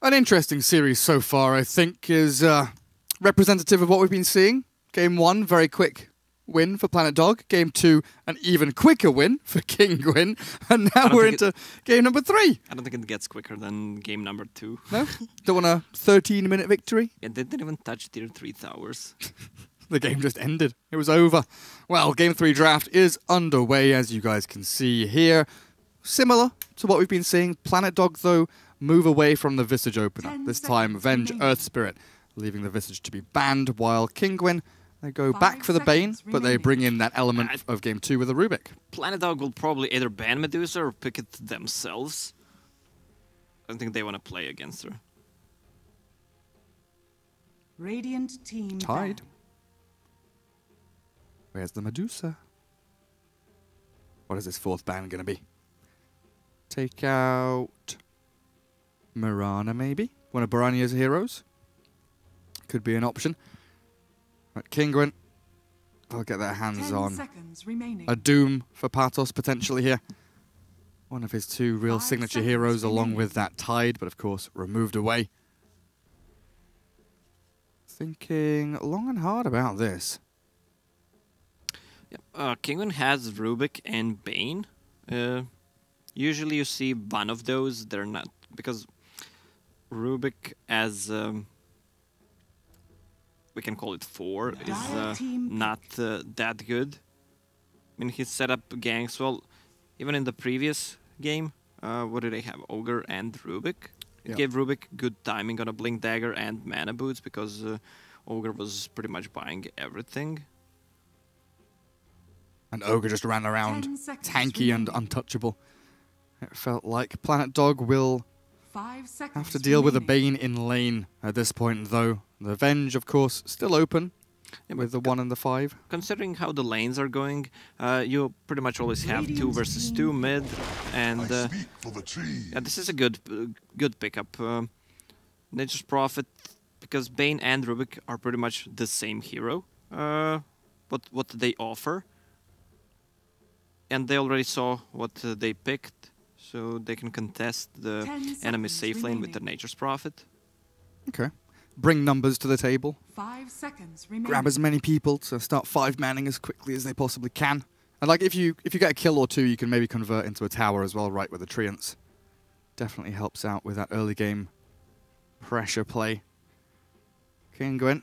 An interesting series so far, I think, is representative of what we've been seeing. Game 1, very quick win for Planet Dog. Game 2, an even quicker win for Kinguin. And now we're into game number 3. I don't think it gets quicker than game number 2. No? Don't want a 13-minute victory? Yeah, they didn't even touch tier 3 towers. The game just ended. It was over. Well, game 3 draft is underway, as you guys can see here. Similar to what we've been seeing. Planet Dog, though, move away from the Visage opener. This time, Venge Earth Spirit, leaving the Visage to be banned, while Kinguin, they go back for the Bane, but they bring in that element of game 2 with the Rubik. Planet Dog will probably either ban Medusa or pick it themselves. I don't think they want to play against her. Radiant team Tied. Where's the Medusa? What is this 4th ban going to be? Take out Mirana, maybe? One of Barania's heroes? Could be an option. But Kinguin, they'll get their hands on a Doom for Patos potentially here. One of his 2 real signature heroes along with that Tide, but of course removed away. Thinking long and hard about this. Yep. Kinguin has Rubik and Bane. Usually you see one of those, they're not, because Rubik as... we can call it 4, is not that good. I mean, he set up ganks well. Even in the previous game, what did they have? Ogre and Rubik. It gave Rubik good timing on a Blink Dagger and Mana Boots because Ogre was pretty much buying everything. And Ogre just ran around tanky and untouchable. It felt like Planet Dog will have to deal with a Bane in lane at this point, though. The Venge, of course, still open with the 1 and the 5. Considering how the lanes are going, you pretty much always have 2 versus 2 mid, and yeah, this is a good pickup. Nature's Prophet, because Bane and Rubik are pretty much the same hero. What they offer, and they already saw what they picked, so they can contest the enemy safe lane with the Nature's Prophet. Okay. Bring numbers to the table. 5 seconds remaining. Grab as many people to start 5-manning as quickly as they possibly can. And like if you get a kill or 2, you can maybe convert into a tower as well, right with the Treants. Definitely helps out with that early game pressure play. Kinguin,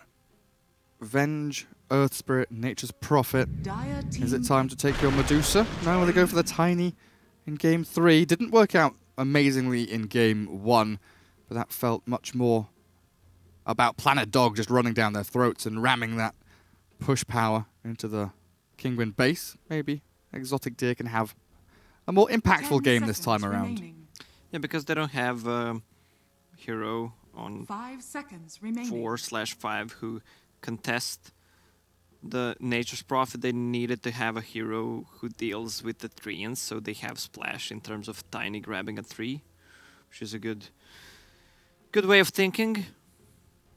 Venge, Earth Spirit, Nature's Prophet. Is it time to take your Medusa? No, will they go for the Tiny in game 3? Didn't work out amazingly in game 1, but that felt much more about Planet Dog just running down their throats and ramming that push power into the Kinguin base. Maybe Exotic Deer can have a more impactful game this time around. Yeah, because they don't have a hero on 4/5 who contest the Nature's Prophet. They needed to have a hero who deals with the Treants, so they have Splash in terms of Tiny grabbing a 3, which is a good way of thinking.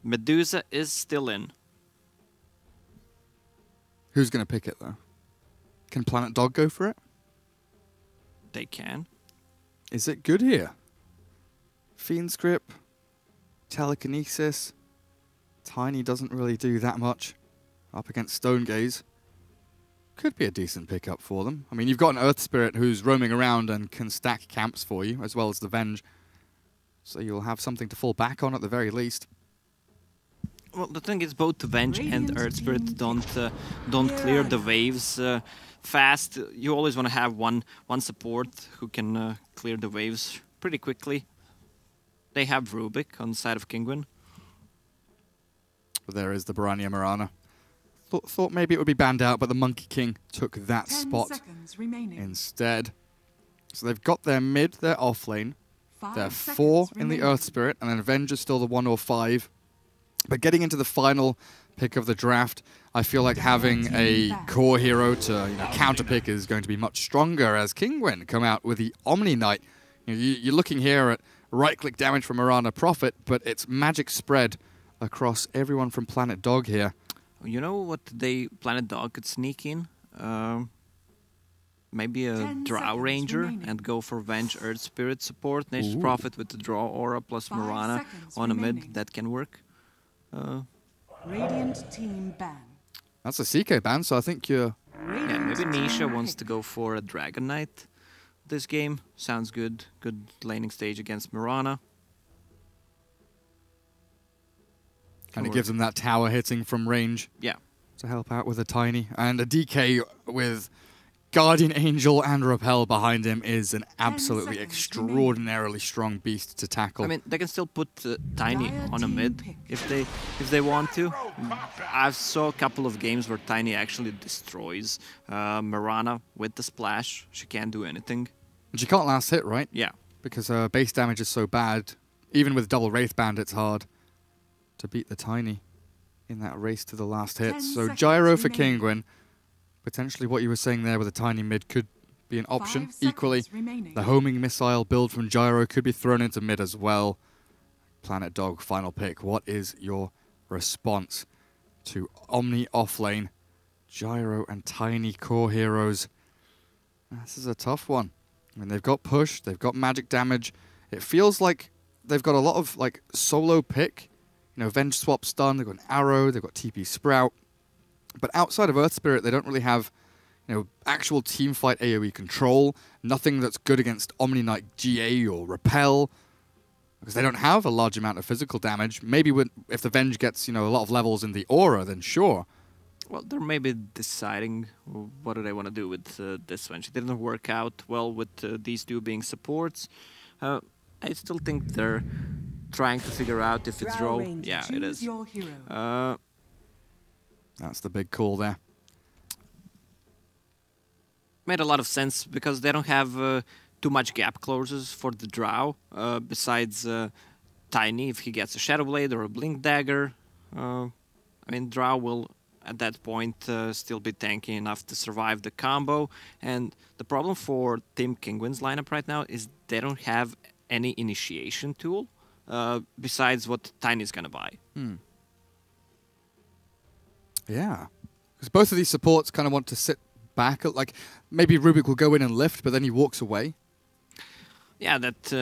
Medusa is still in. Who's going to pick it, though? Can Planet Dog go for it? They can. Is it good here? Fiend's Grip, Telekinesis. Tiny doesn't really do that much. Up against Stone Gaze. Could be a decent pickup for them. I mean, you've got an Earth Spirit who's roaming around and can stack camps for you, as well as the Venge. So you'll have something to fall back on at the very least. Well, the thing is, both Venge and Earth Spirit don't clear the waves fast. You always want to have one support who can clear the waves pretty quickly. They have Rubik on the side of Kinguin. There is the Barania Mirana. Thought maybe it would be banned out, but the Monkey King took that spot instead. So they've got their mid, their off lane. They're 4 in the Earth Spirit, and then Venge is still the 1 or 5. But getting into the final pick of the draft, I feel like having a core hero to counterpick is going to be much stronger as Kinguin come out with the Omni Knight. You're looking here at right-click damage from Mirana Prophet, but it's magic spread across everyone from Planet Dog here. You know what Planet Dog could sneak in? maybe a 10 Drow seconds Ranger remaining. and go for Venge Earth Spirit support. Nature's Ooh. Prophet with the Draw Aura plus 5 Mirana seconds on a mid, remaining. that can work. Radiant team ban. That's a CK ban, so I think you're... Yeah, maybe Radiant Nisha team wants to pick. go for a Dragon Knight this game. Sounds good. Good laning stage against Mirana. And it Or- gives them that tower hitting from range Yeah. to help out with a Tiny. And a DK with Guardian Angel and Repel behind him is an absolutely seconds extraordinarily strong beast to tackle. I mean, they can still put Tiny Dire on a team mid pick. if they want to. I've saw a couple of games where Tiny actually destroys Mirana with the splash. She can't do anything. And she can't last hit, right? Yeah. Because her base damage is so bad. Even with double Wraith Band, it's hard to beat the Tiny in that race to the last hit. 10 So seconds Gyro for remaining. Kinguin. Potentially what you were saying there with a Tiny mid could be an option. 5 seconds Equally, remaining. the homing missile build from Gyro could be thrown into mid as well. Planet Dog, final pick. What is your response to Omni offlane, Gyro and Tiny core heroes? This is a tough one. I mean, they've got push, they've got magic damage. It feels like they've got a lot of like solo pick. You know, Venge Swap stun, they've got an arrow, they've got TP Sprout. But outside of Earth Spirit, they don't really have, you know, actual teamfight AoE control. Nothing that's good against Omni Knight GA or Repel. Because they don't have a large amount of physical damage. Maybe if the Venge gets, you know, a lot of levels in the aura, then sure. Well, they're maybe deciding what do they want to do with this one. It didn't work out well with these two being supports. I still think they're trying to figure out if it's Drow Ro. Ranger, Yeah, it choose is. your hero. That's the big call there. Made a lot of sense because they don't have too much gap closes for the Drow. Besides Tiny, if he gets a Shadow Blade or a Blink Dagger, I mean, Drow will at that point still be tanky enough to survive the combo. And the problem for Team Kinguin's lineup right now is they don't have any initiation tool besides what Tiny's gonna buy. Yeah. Because both of these supports kind of want to sit back. Like, maybe Rubik will go in and lift, but then he walks away. Yeah, that's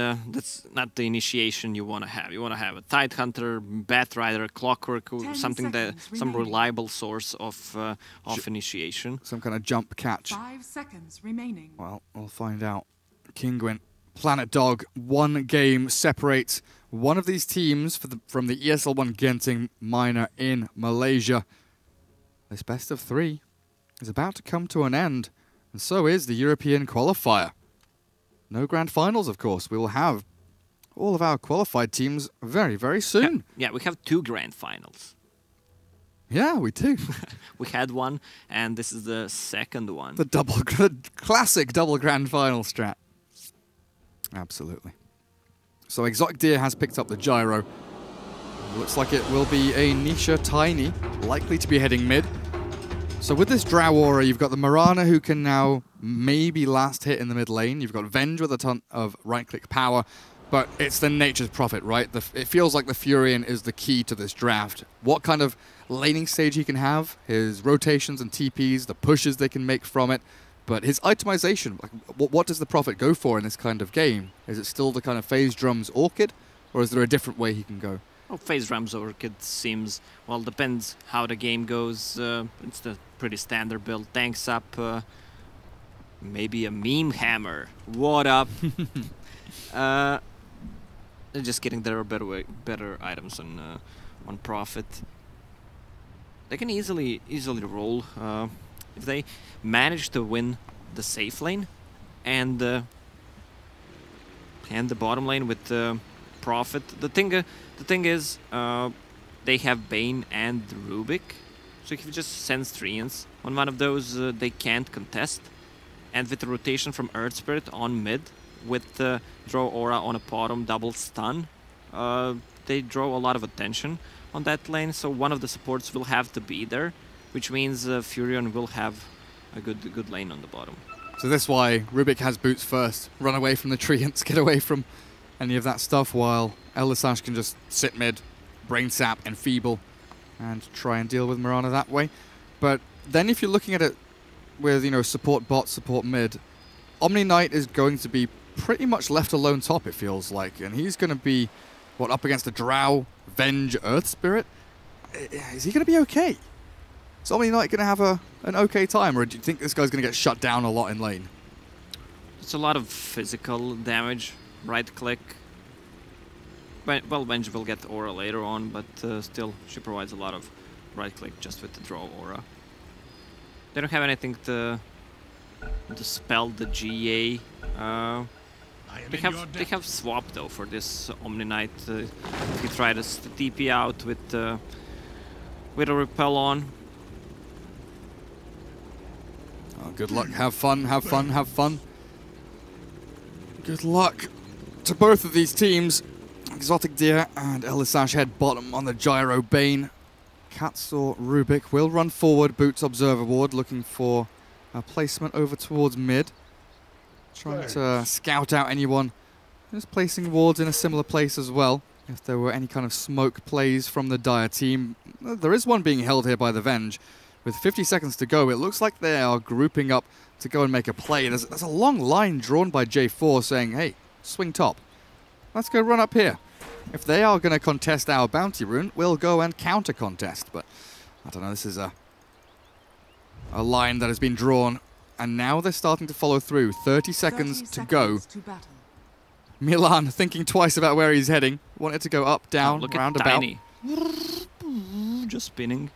not the initiation you want to have. You want to have a Tidehunter, Batrider, Clockwork, or 10 something seconds some remaining. reliable source of initiation. Some kind of jump catch. 5 seconds remaining. Well, we'll find out. Kinguin, Planet Dog, one game separates one of these teams from the ESL One Genting minor in Malaysia. This best of 3 is about to come to an end, and so is the European Qualifier. No grand finals, of course. We will have all of our qualified teams very, very soon. Yeah, we have 2 grand finals. Yeah, we do. We had one, and this is the second one. The classic double grand final strat. Absolutely. So Exotic Deer has picked up the Gyro. Looks like it will be a Nisha Tiny, likely to be heading mid. So with this Drow Aura, you've got the Mirana who can now maybe last hit in the mid lane. You've got Venge with a ton of right-click power, but it's the Nature's Prophet, right? It feels like the Furion is the key to this draft. What kind of laning stage he can have, his rotations and TPs, the pushes they can make from it, but his itemization, like, what does the Prophet go for in this kind of game? Is it still the kind of Phase Drums Orchid, or is there a different way he can go? Well, Phase Drums Orchid seems, well, depends how the game goes. It's the pretty standard build. Tanks up, maybe a Meme Hammer. What up? Just kidding, there are better items on Prophet. They can easily roll if they manage to win the safe lane and the bottom lane with Prophet. The thing is, they have Bane and Rubik, so if you just send Strians on one of those, they can't contest. And with the rotation from Earth Spirit on mid, with the Draw Aura on a bottom double stun, they draw a lot of attention on that lane, so one of the supports will have to be there, which means Furion will have a good lane on the bottom. So that's why Rubik has boots first. Run away from the treants, get away from any of that stuff, while Elisash can just sit mid, Brain Sap, Enfeeble, and try and deal with Mirana that way. But then if you're looking at it with, you know, support bot, support mid, Omni Knight is going to be pretty much left alone top, it feels like. And he's going to be, what, up against a Drow, Venge, Earth Spirit? Is he going to be okay? Is Omni Knight going to have an okay time? Or do you think this guy's going to get shut down a lot in lane? It's a lot of physical damage. Right click. Well, Venge will get aura later on, but still, she provides a lot of right click just with the draw aura. They don't have anything to spell the GA. They have swap though for this Omni Knight. If you try to TP out with a repel on. Oh, good luck. Have fun. Have fun. Have fun. Good luck to both of these teams. Exotic Deer and Elisash head bottom on the Gyro Bane. Katsaw Rubik will run forward. Boots Observer Ward looking for a placement over towards mid. Trying to scout out anyone who's placing wards in a similar place as well. If there were any kind of smoke plays from the Dire team. There is one being held here by the Venge. With 50 seconds to go, it looks like they are grouping up to go and make a play. There's a long line drawn by J4 saying, hey, swing top. Let's go run up here. If they are going to contest our bounty rune, we'll go and counter contest. But I don't know, this is a line that has been drawn. And now they're starting to follow through. 30 seconds to go. Milan thinking twice about where he's heading. Wanted to go up, down, look roundabout. At Tiny. Just spinning.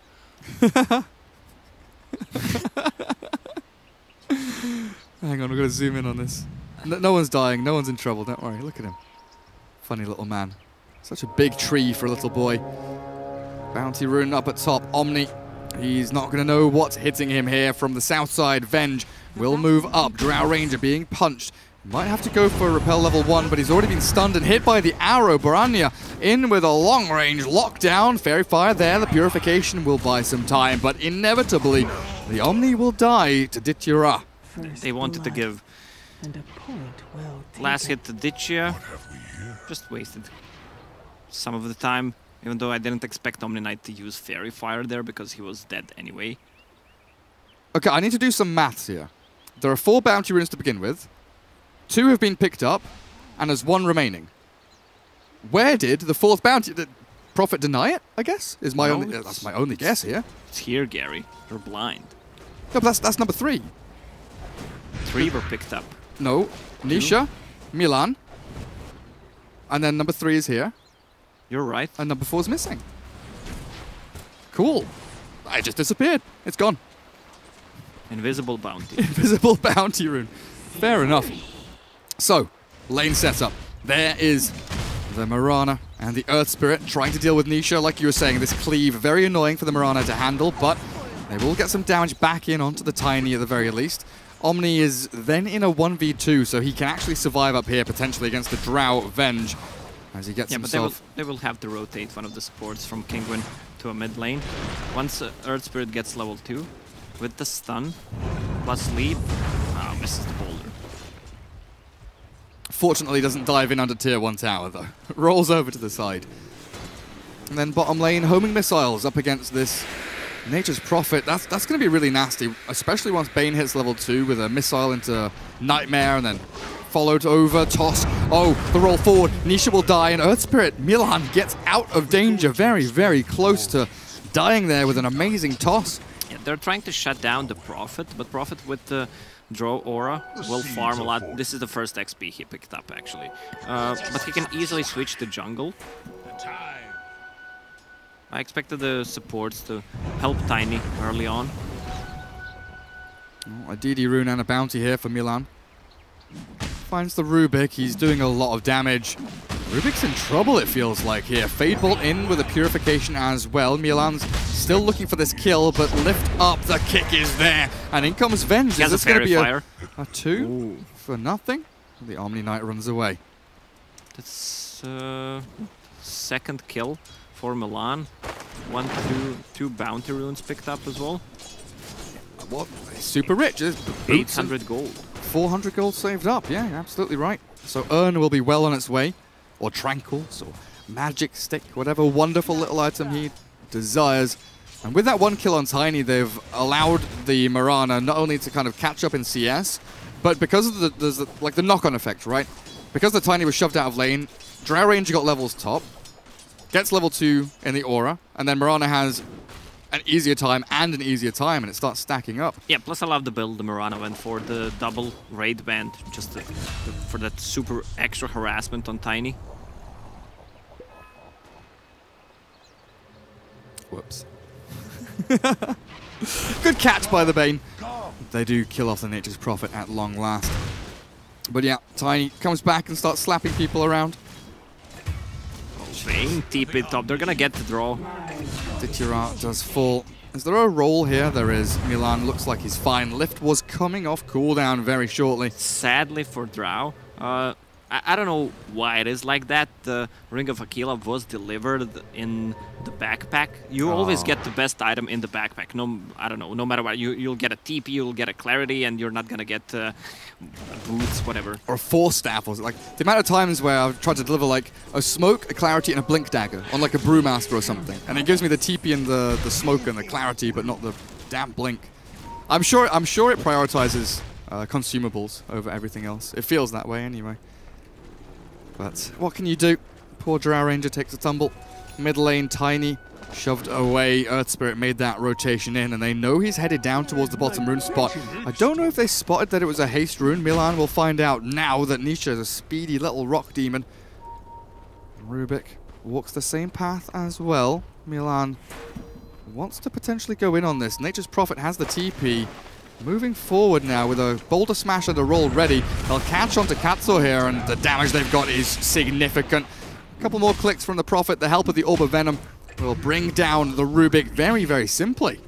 Hang on, we're going to zoom in on this. No one's dying, no one's in trouble, don't worry. Look at him. Funny little man. Such a big tree for a little boy. Bounty rune up at top. Omni. He's not going to know what's hitting him here from the south side. Venge will move up. Drow Ranger being punched. Might have to go for repel level 1, but he's already been stunned and hit by the arrow. Baranya in with a long-range lockdown. Fairy Fire there. The Purification will buy some time, but inevitably, the Omni will die to Ditya. They wanted to give last hit to Ditya. Just wasted some of the time, even though I didn't expect Omni Knight to use Fairy Fire there because he was dead anyway. Okay, I need to do some maths here. There are 4 bounty runes to begin with. 2 have been picked up, and there's 1 remaining. Where did the 4th bounty... Did Prophet deny it, I guess? Is my only, that's my only guess here. It's here, Gary. You're blind. No, but that's number 3. 3 were picked up. No. Nisha, Milan, and then number 3 is here. You're right. And number 4 is missing. Cool. I just disappeared. It's gone. Invisible bounty. Invisible bounty rune. Fair enough. So, lane setup. There is the Mirana and the Earth Spirit trying to deal with Nisha. Like you were saying, this cleave, very annoying for the Mirana to handle, but they will get some damage back in onto the Tiny at the very least. Omni is then in a 1v2, so he can actually survive up here, potentially against the Drow Venge, as he gets himself... But they will have to rotate one of the supports from Kinguin to a mid lane. Once Earth Spirit gets level 2, with the stun, plus leap, misses the boulder. Fortunately doesn't dive in under tier 1 tower, though. Rolls over to the side. And then bottom lane, homing missiles up against this Nature's Prophet. That's going to be really nasty, especially once Bane hits level 2 with a missile into Nightmare and then followed over, toss. Oh, the roll forward. Nisha will die, and Earth Spirit, Milan, gets out of danger. Very, very close to dying there with an amazing toss. Yeah, they're trying to shut down the Prophet, but Prophet with the draw aura will farm a lot. This is the first XP he picked up, actually. But he can easily switch to jungle. I expected the supports to help Tiny early on. Oh, a DD rune and a bounty here for Milan. Finds the Rubik. He's doing a lot of damage. Rubik's in trouble, it feels like here. Fade Bolt in with a Purification as well. Milan's still looking for this kill, but lift up. The kick is there. And in comes Venge. He has Is this going to be fire. a 2 for nothing? The Omni Knight runs away. That's second kill for Milan. 2 bounty runes picked up as well. What? Super rich. 800 gold. 400 gold saved up. Yeah, you're absolutely right. So Urn will be well on its way. Or Tranquils, or Magic Stick, whatever wonderful little item he desires. And with that 1 kill on Tiny, they've allowed the Mirana not only to kind of catch up in CS, but because of the knock-on effect, right? Because the Tiny was shoved out of lane, Drow Ranger got levels top, gets level 2 in the aura, and then Mirana has an easier time, and it starts stacking up. Yeah, plus I love the build the Mirana went for, the double raid band, just for that super extra harassment on Tiny. Whoops. Good catch by the Bane. They do kill off the Nature's Prophet at long last. But yeah, Tiny comes back and starts slapping people around. Bane TP top, they're gonna get the draw. Ditira does fall. Is there a roll here? There is. Milan looks like he's fine. Lift was coming off cooldown very shortly. Sadly for Drow, I don't know why it is like that. The Ring of Aquila was delivered in the backpack. You always get the best item in the backpack. I don't know, no matter what. You'll get a TP, you'll get a Clarity, and you're not gonna get boots, whatever. Or a Force Staff, was it? Like, the amount of times where I've tried to deliver like a Smoke, a Clarity, and a Blink Dagger on like a Brewmaster or something. And it gives me the TP and the Smoke and the Clarity, but not the damn Blink. I'm sure it prioritizes consumables over everything else. It feels that way anyway. But what can you do? Poor Drow Ranger takes a tumble. Mid lane, Tiny, shoved away. Earth Spirit made that rotation in, and they know he's headed down towards the bottom rune spot. I don't know if they spotted that it was a haste rune. Milan will find out now that Nisha is a speedy little rock demon. Rubik walks the same path as well. Milan wants to potentially go in on this. Nature's Prophet has the TP. Moving forward now with a Boulder Smash and a roll ready. They'll catch onto Katsu here, and the damage they've got is significant. A couple more clicks from the Prophet. The help of the Orb of Venom will bring down the Rubik very, very simply.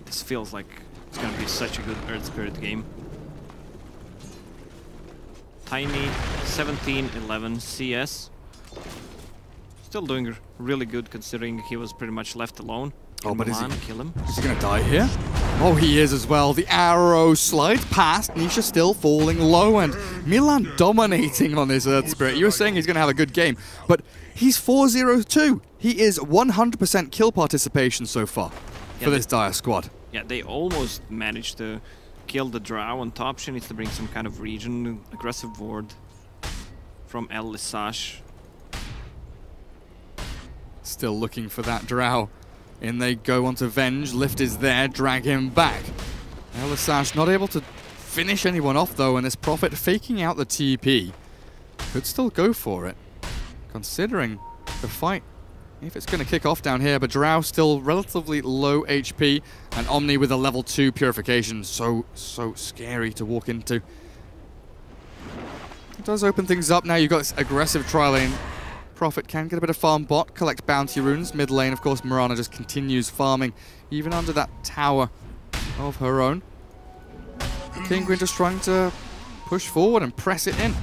This feels like it's going to be such a good Earth Spirit game. Tiny, 17-11 CS. Still doing really good considering he was pretty much left alone. Oh, but is kill him. He going to die here? Oh, he is as well. The arrow slides past. Nisha still falling low, and Milan dominating on this Earth Spirit. You were saying he's going to have a good game, but he's 4-0-2. He is 100% kill participation so far for this Dire squad. Yeah, they almost managed to kill the Drow on top. She needs to bring some kind of region. Aggressive ward from El Lissash. Still looking for that Drow. In they go onto Venge. Lift is there. Drag him back. El Lissash not able to finish anyone off though, and this Prophet faking out the TP. Could still go for it, considering the fight, if it's going to kick off down here. But Drow still relatively low HP, and Omni with a level 2 purification. So scary to walk into. It does open things up now. You've got this aggressive tri-lane. Prophet can get a bit of farm bot, collect bounty runes. Mid lane, of course, Mirana just continues farming, even under that tower of her own. Kinguin just trying to push forward and press it in.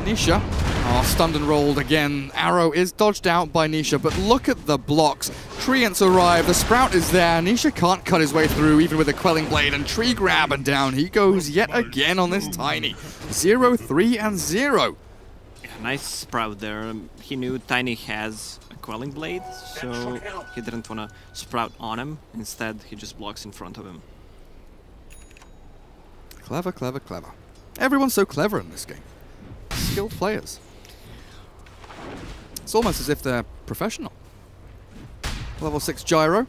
Nisha, stunned and rolled again. Arrow is dodged out by Nisha, but look at the blocks. Treants arrive, the Sprout is there. Nisha can't cut his way through, even with a Quelling Blade, and Tree Grab, and down he goes yet again on this Tiny. 0-3-0. Nice Sprout there. He knew Tiny has a Quelling Blade, so he didn't want to Sprout on him. Instead, he just blocks in front of him. Clever, clever, clever. Everyone's so clever in this game. Skilled players. It's almost as if they're professional. Level 6 Gyro.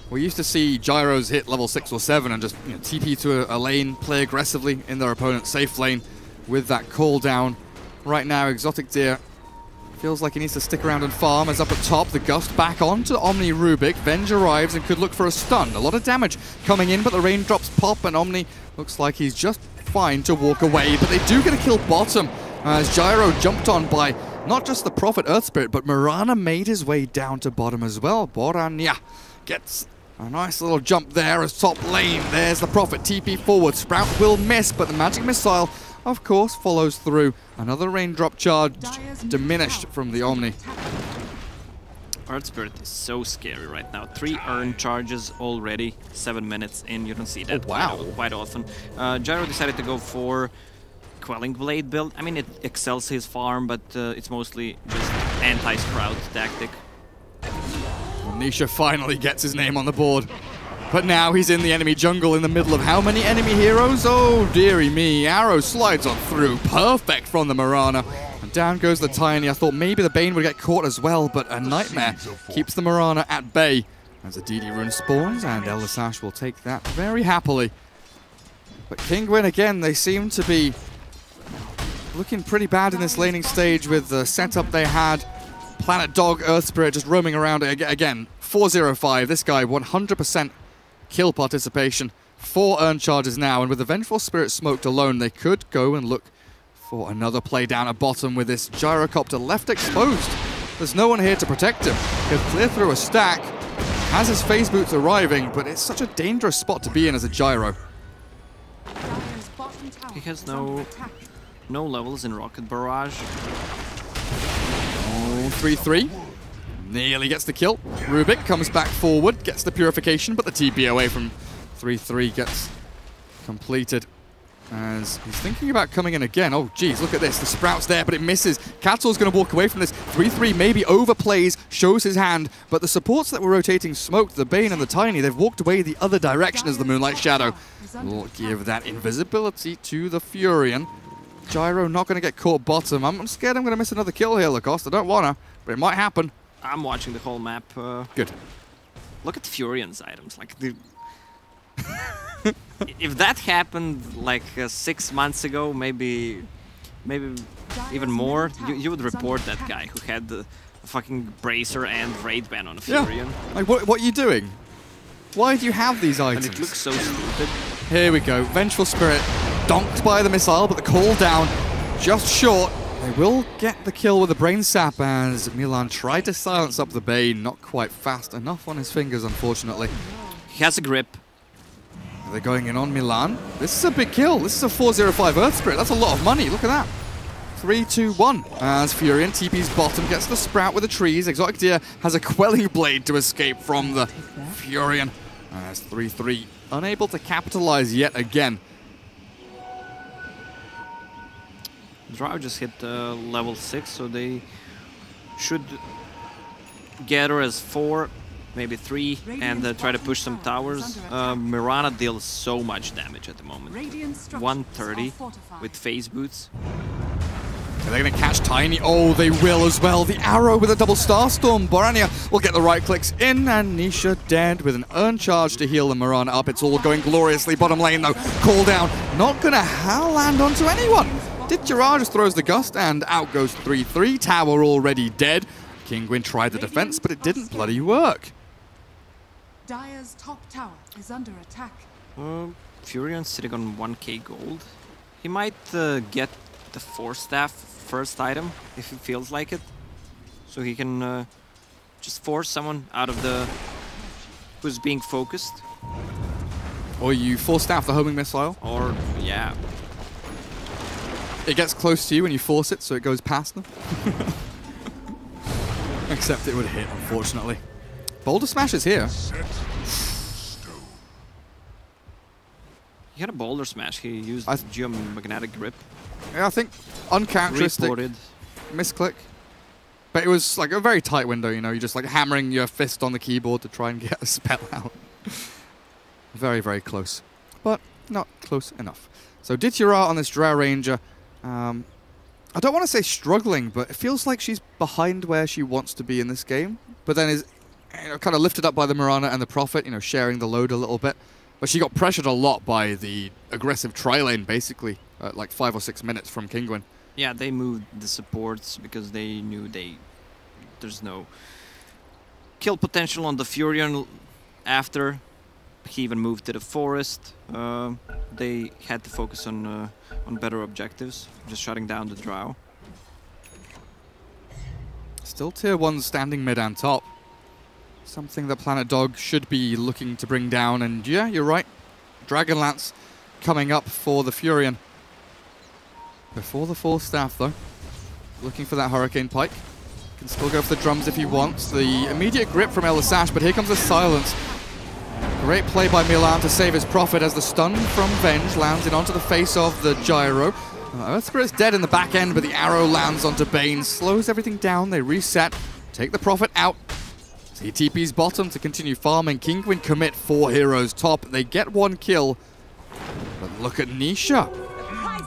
We used to see Gyros hit level 6 or 7 and just TP to a lane, play aggressively in their opponent's safe lane with that call down. Right now, Exotic Deer feels like he needs to stick around and farm. As up at top, the Gust back onto Omni Rubik. Venge arrives and could look for a stun. A lot of damage coming in, but the raindrops pop, and Omni looks like he's just fine to walk away. But they do get a kill bottom as Gyro jumped on by not just the Prophet Earth Spirit, but Mirana made his way down to bottom as well. Boranya gets a nice little jump there as top lane. There's the Prophet TP forward. Sprout will miss, but the magic missile, of course, follows through. Another raindrop charge diminished from the Omni. Earth Spirit is so scary right now. 3 earned charges already, 7 minutes in. You don't see that quite often. Gyro decided to go for Quelling Blade build. I mean, it excels his farm, but it's mostly just anti-Sprout tactic. Nisha finally gets his name on the board. But now he's in the enemy jungle in the middle of how many enemy heroes? Oh, dearie me. Arrow slides on through. Perfect from the Mirana. And down goes the Tiny. I thought maybe the Bane would get caught as well, but a Nightmare keeps the Mirana at bay. As the DD rune spawns, and lvt will take that very happily. But Kinguin, again, they seem to be looking pretty bad in this laning stage with the setup they had. Planet Dog, Earth Spirit just roaming around it again. 405, this guy 100% kill participation. 4 earned charges now, and with the Vengeful Spirit smoked alone, they could go and look for another play down at bottom with this Gyrocopter left exposed. There's no one here to protect him. He'll clear through a stack, has his phase boots arriving, but it's such a dangerous spot to be in as a Gyro. He has no levels in Rocket Barrage. Oh, 3-3. Nearly gets the kill. Rubik comes back forward, gets the Purification, but the TP away from 3-3 gets completed. As he's thinking about coming in again. Oh, geez, look at this. The Sprout's there, but it misses. Cattle's going to walk away from this. 3-3 maybe overplays, shows his hand, but the supports that were rotating smoked, the Bane and the Tiny, they've walked away the other direction as the Moonlight Shadow will give that invisibility to the Furion. Gyro not going to get caught bottom. I'm scared I'm going to miss another kill here, Lacoste. I don't want to, but it might happen. I'm watching the whole map. Good. Look at Furion's items. Like, if that happened like 6 months ago, maybe even more, you would report that guy who had the fucking bracer and raid ban on a Furion. Yeah. Like, what are you doing? Why do you have these items? And it looks so stupid. Here we go. Vengeful Spirit donked by the missile, but the call down just short. They will get the kill with the Brain Sap as Milan tried to silence up the Bane. Not quite fast enough on his fingers, unfortunately. He has a grip. They're going in on Milan. This is a big kill. This is a 405 Earth Spirit. That's a lot of money. Look at that. 3-2-1 as Furion TP's bottom, gets the Sprout with the trees. Exotic Deer has a Quelling Blade to escape from the Furion. As 3-3 unable to capitalize yet again. Drow just hit level 6, so they should get her as 4, maybe 3, and try to push some towers. Mirana deals so much damage at the moment. 130 with phase boots. Are they going to catch Tiny? Oh, they will as well. The arrow with a double Starstorm. Borania will get the right clicks in, and Nisha dead with an earned charge to heal the Mirana up. It's all going gloriously. Bottom lane, though. Call down. Not going to land onto anyone. Ditchara just throws the gust, and out goes 3-3. Tower already dead. Kinguin tried the defense, but it didn't bloody work. Dire's top tower is under attack. Furion's sitting on 1k gold. He might get the Force Staff first item if he feels like it. So he can just force someone out of the... who's being focused. Or you Force Staff the homing missile. Or, yeah. It gets close to you when you force it, so it goes past them. Except it would hit, unfortunately. Boulder Smash is here. He had a Boulder Smash. He used Geomagnetic Grip. Yeah, I think uncharacteristic. Reported. Misclick. But it was like a very tight window, you know. You're just like hammering your fist on the keyboard to try and get a spell out. Very, very close. But not close enough. So Ditchara on this Drow Ranger. I don't want to say struggling, but it feels like she's behind where she wants to be in this game. But then is kind of lifted up by the Mirana and the Prophet, sharing the load a little bit. But she got pressured a lot by the aggressive tri-lane, basically, like 5 or 6 minutes from Kinguin. Yeah, they moved the supports because they knew there's no kill potential on the Furion after. He even moved to the forest. They had to focus on better objectives, just shutting down the Drow. Still tier 1 standing mid and top. Something that Planet Dog should be looking to bring down, and yeah, you're right. Dragonlance coming up for the Furion. Before the Force Staff, though. Looking for that Hurricane Pike. Can still go for the drums if he wants. The immediate grip from lvt, but here comes the silence. Great play by Milan to save his Prophet as the stun from Venge lands in onto the face of the Gyro. Earth Spirit's dead in the back end, but the arrow lands onto Bane, slows everything down, they reset, take the Prophet out. So he TP's bottom to continue farming. Kinguin commit 4 heroes top. They get 1 kill. But look at Nisha.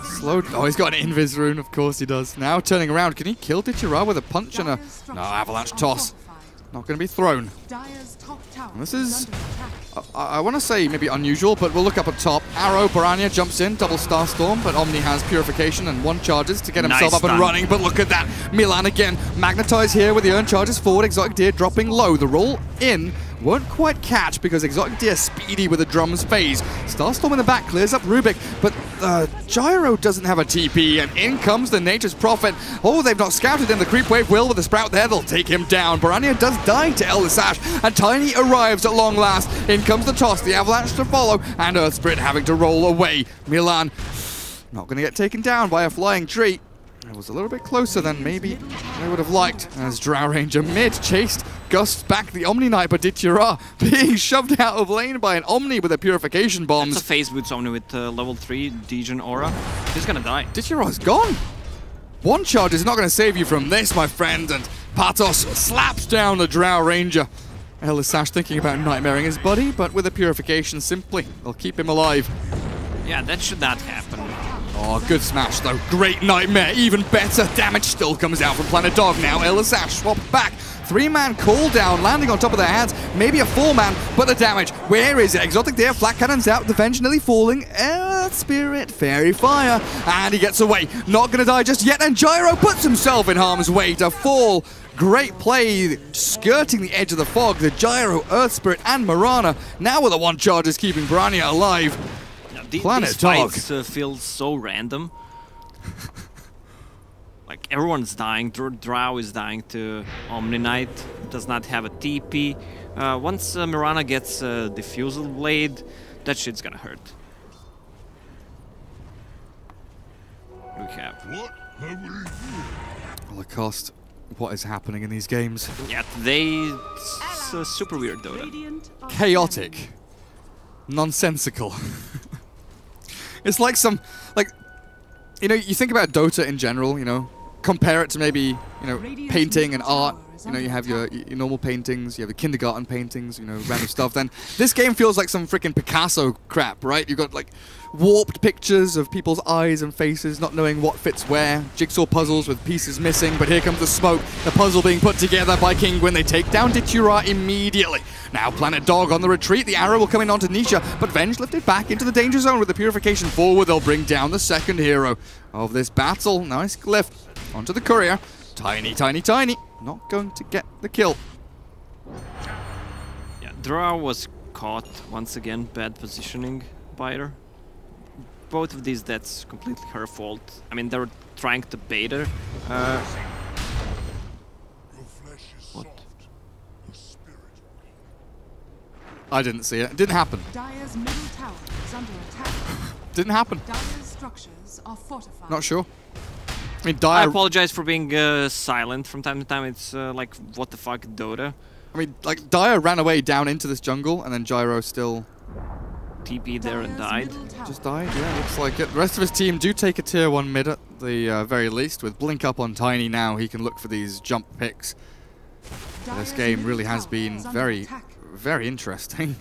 Slow. Oh, he's got an invis rune. Of course he does. Now turning around. Can he kill Ditchira with a punch and a... No, avalanche toss. Not going to be thrown. And this is... I want to say maybe unusual, but we'll look up at top. Arrow, Baranya jumps in, double Starstorm, but Omni has Purification and 1 charges to get himself up and running. But look at that. Milan again. Magnetize here with the earn charges forward. Exotic Deer dropping low. The roll in won't quite catch because Exotic Deer speedy with the drums phase. Starstorm in the back clears up Rubik, but Gyro doesn't have a TP, and in comes the Nature's Prophet. Oh, they've not scouted him. The creep wave will with the Sprout there. They'll take him down. Baranya does die to Elder Sash, and Tiny arrives at long last. In comes the toss, the avalanche to follow, and Earth Spirit having to roll away. Milan not going to get taken down by a flying tree. It was a little bit closer than maybe they would have liked, as Drow Ranger mid chased, gusts back the Omni Knight, but Ditchira being shoved out of lane by an Omni with a Purification Bombs. That's a phase boots Omni with level 3 Degen Aura. He's gonna die. Ditchira's gone. 1 charge is not going to save you from this, my friend, and Patos slaps down the Drow Ranger. Elder Sash thinking about nightmaring his buddy, but with a Purification simply, they'll keep him alive. Yeah, that should not happen. Oh, good smash though. Great nightmare. Even better. Damage still comes out from Planet Dog now. Elder Sash swapped back. 3-man cooldown landing on top of their hands. Maybe a 4-man, but the damage. Where is it? Exotic Deer, flat cannons out. The Venge nearly falling. Earth Spirit, Fairy Fire. And he gets away. Not going to die just yet. And Gyro puts himself in harm's way to fall. Great play, skirting the edge of the fog. The Gyro, Earth Spirit, and Marana. Now with the 1 charge is keeping Baranya alive. Planet these Dog fights feel so random. Like everyone's dying. Drow is dying to Omni Knight. Does not have a TP. Once Mirana gets a Diffusal Blade, that shit's gonna hurt. Recap. Holocaust. What is happening in these games? Yeah, today it's super weird Dota. Chaotic. Nonsensical. It's like some, like, you know, you think about Dota in general, you know, compare it to maybe, you know, painting and art. You know, you have your normal paintings, you have your kindergarten paintings, you know, random stuff. Then this game feels like some freaking Picasso crap, right? You've got, like, warped pictures of people's eyes and faces, not knowing what fits where. Jigsaw puzzles with pieces missing, but here comes the smoke. The puzzle being put together by Kinguin. They take down Ditchira immediately. Now Planet Dog on the retreat. The arrow will come in onto Nisha, but Venge lifted back into the danger zone with the Purification forward. They'll bring down the 2nd hero of this battle. Nice glyph onto the courier. Tiny, tiny, tiny. Not going to get the kill. Yeah, Drow was caught once again. Bad positioning by her. Both of these deaths completely her fault. I mean, they were trying to bait her. What? I didn't see it. It didn't happen. Dire's middle tower is under attack. Didn't happen. Dire's structures are fortified. Not sure. I mean, I Dire... apologize for being silent from time to time. It's like, what the fuck, Dota? I mean, like, Dire ran away down into this jungle, and then Gyro still... TP there and died. Just died, yeah, looks like it. The rest of his team do take a tier 1 mid at the very least. With Blink up on Tiny now, he can look for these jump picks. This game really has been very, very interesting.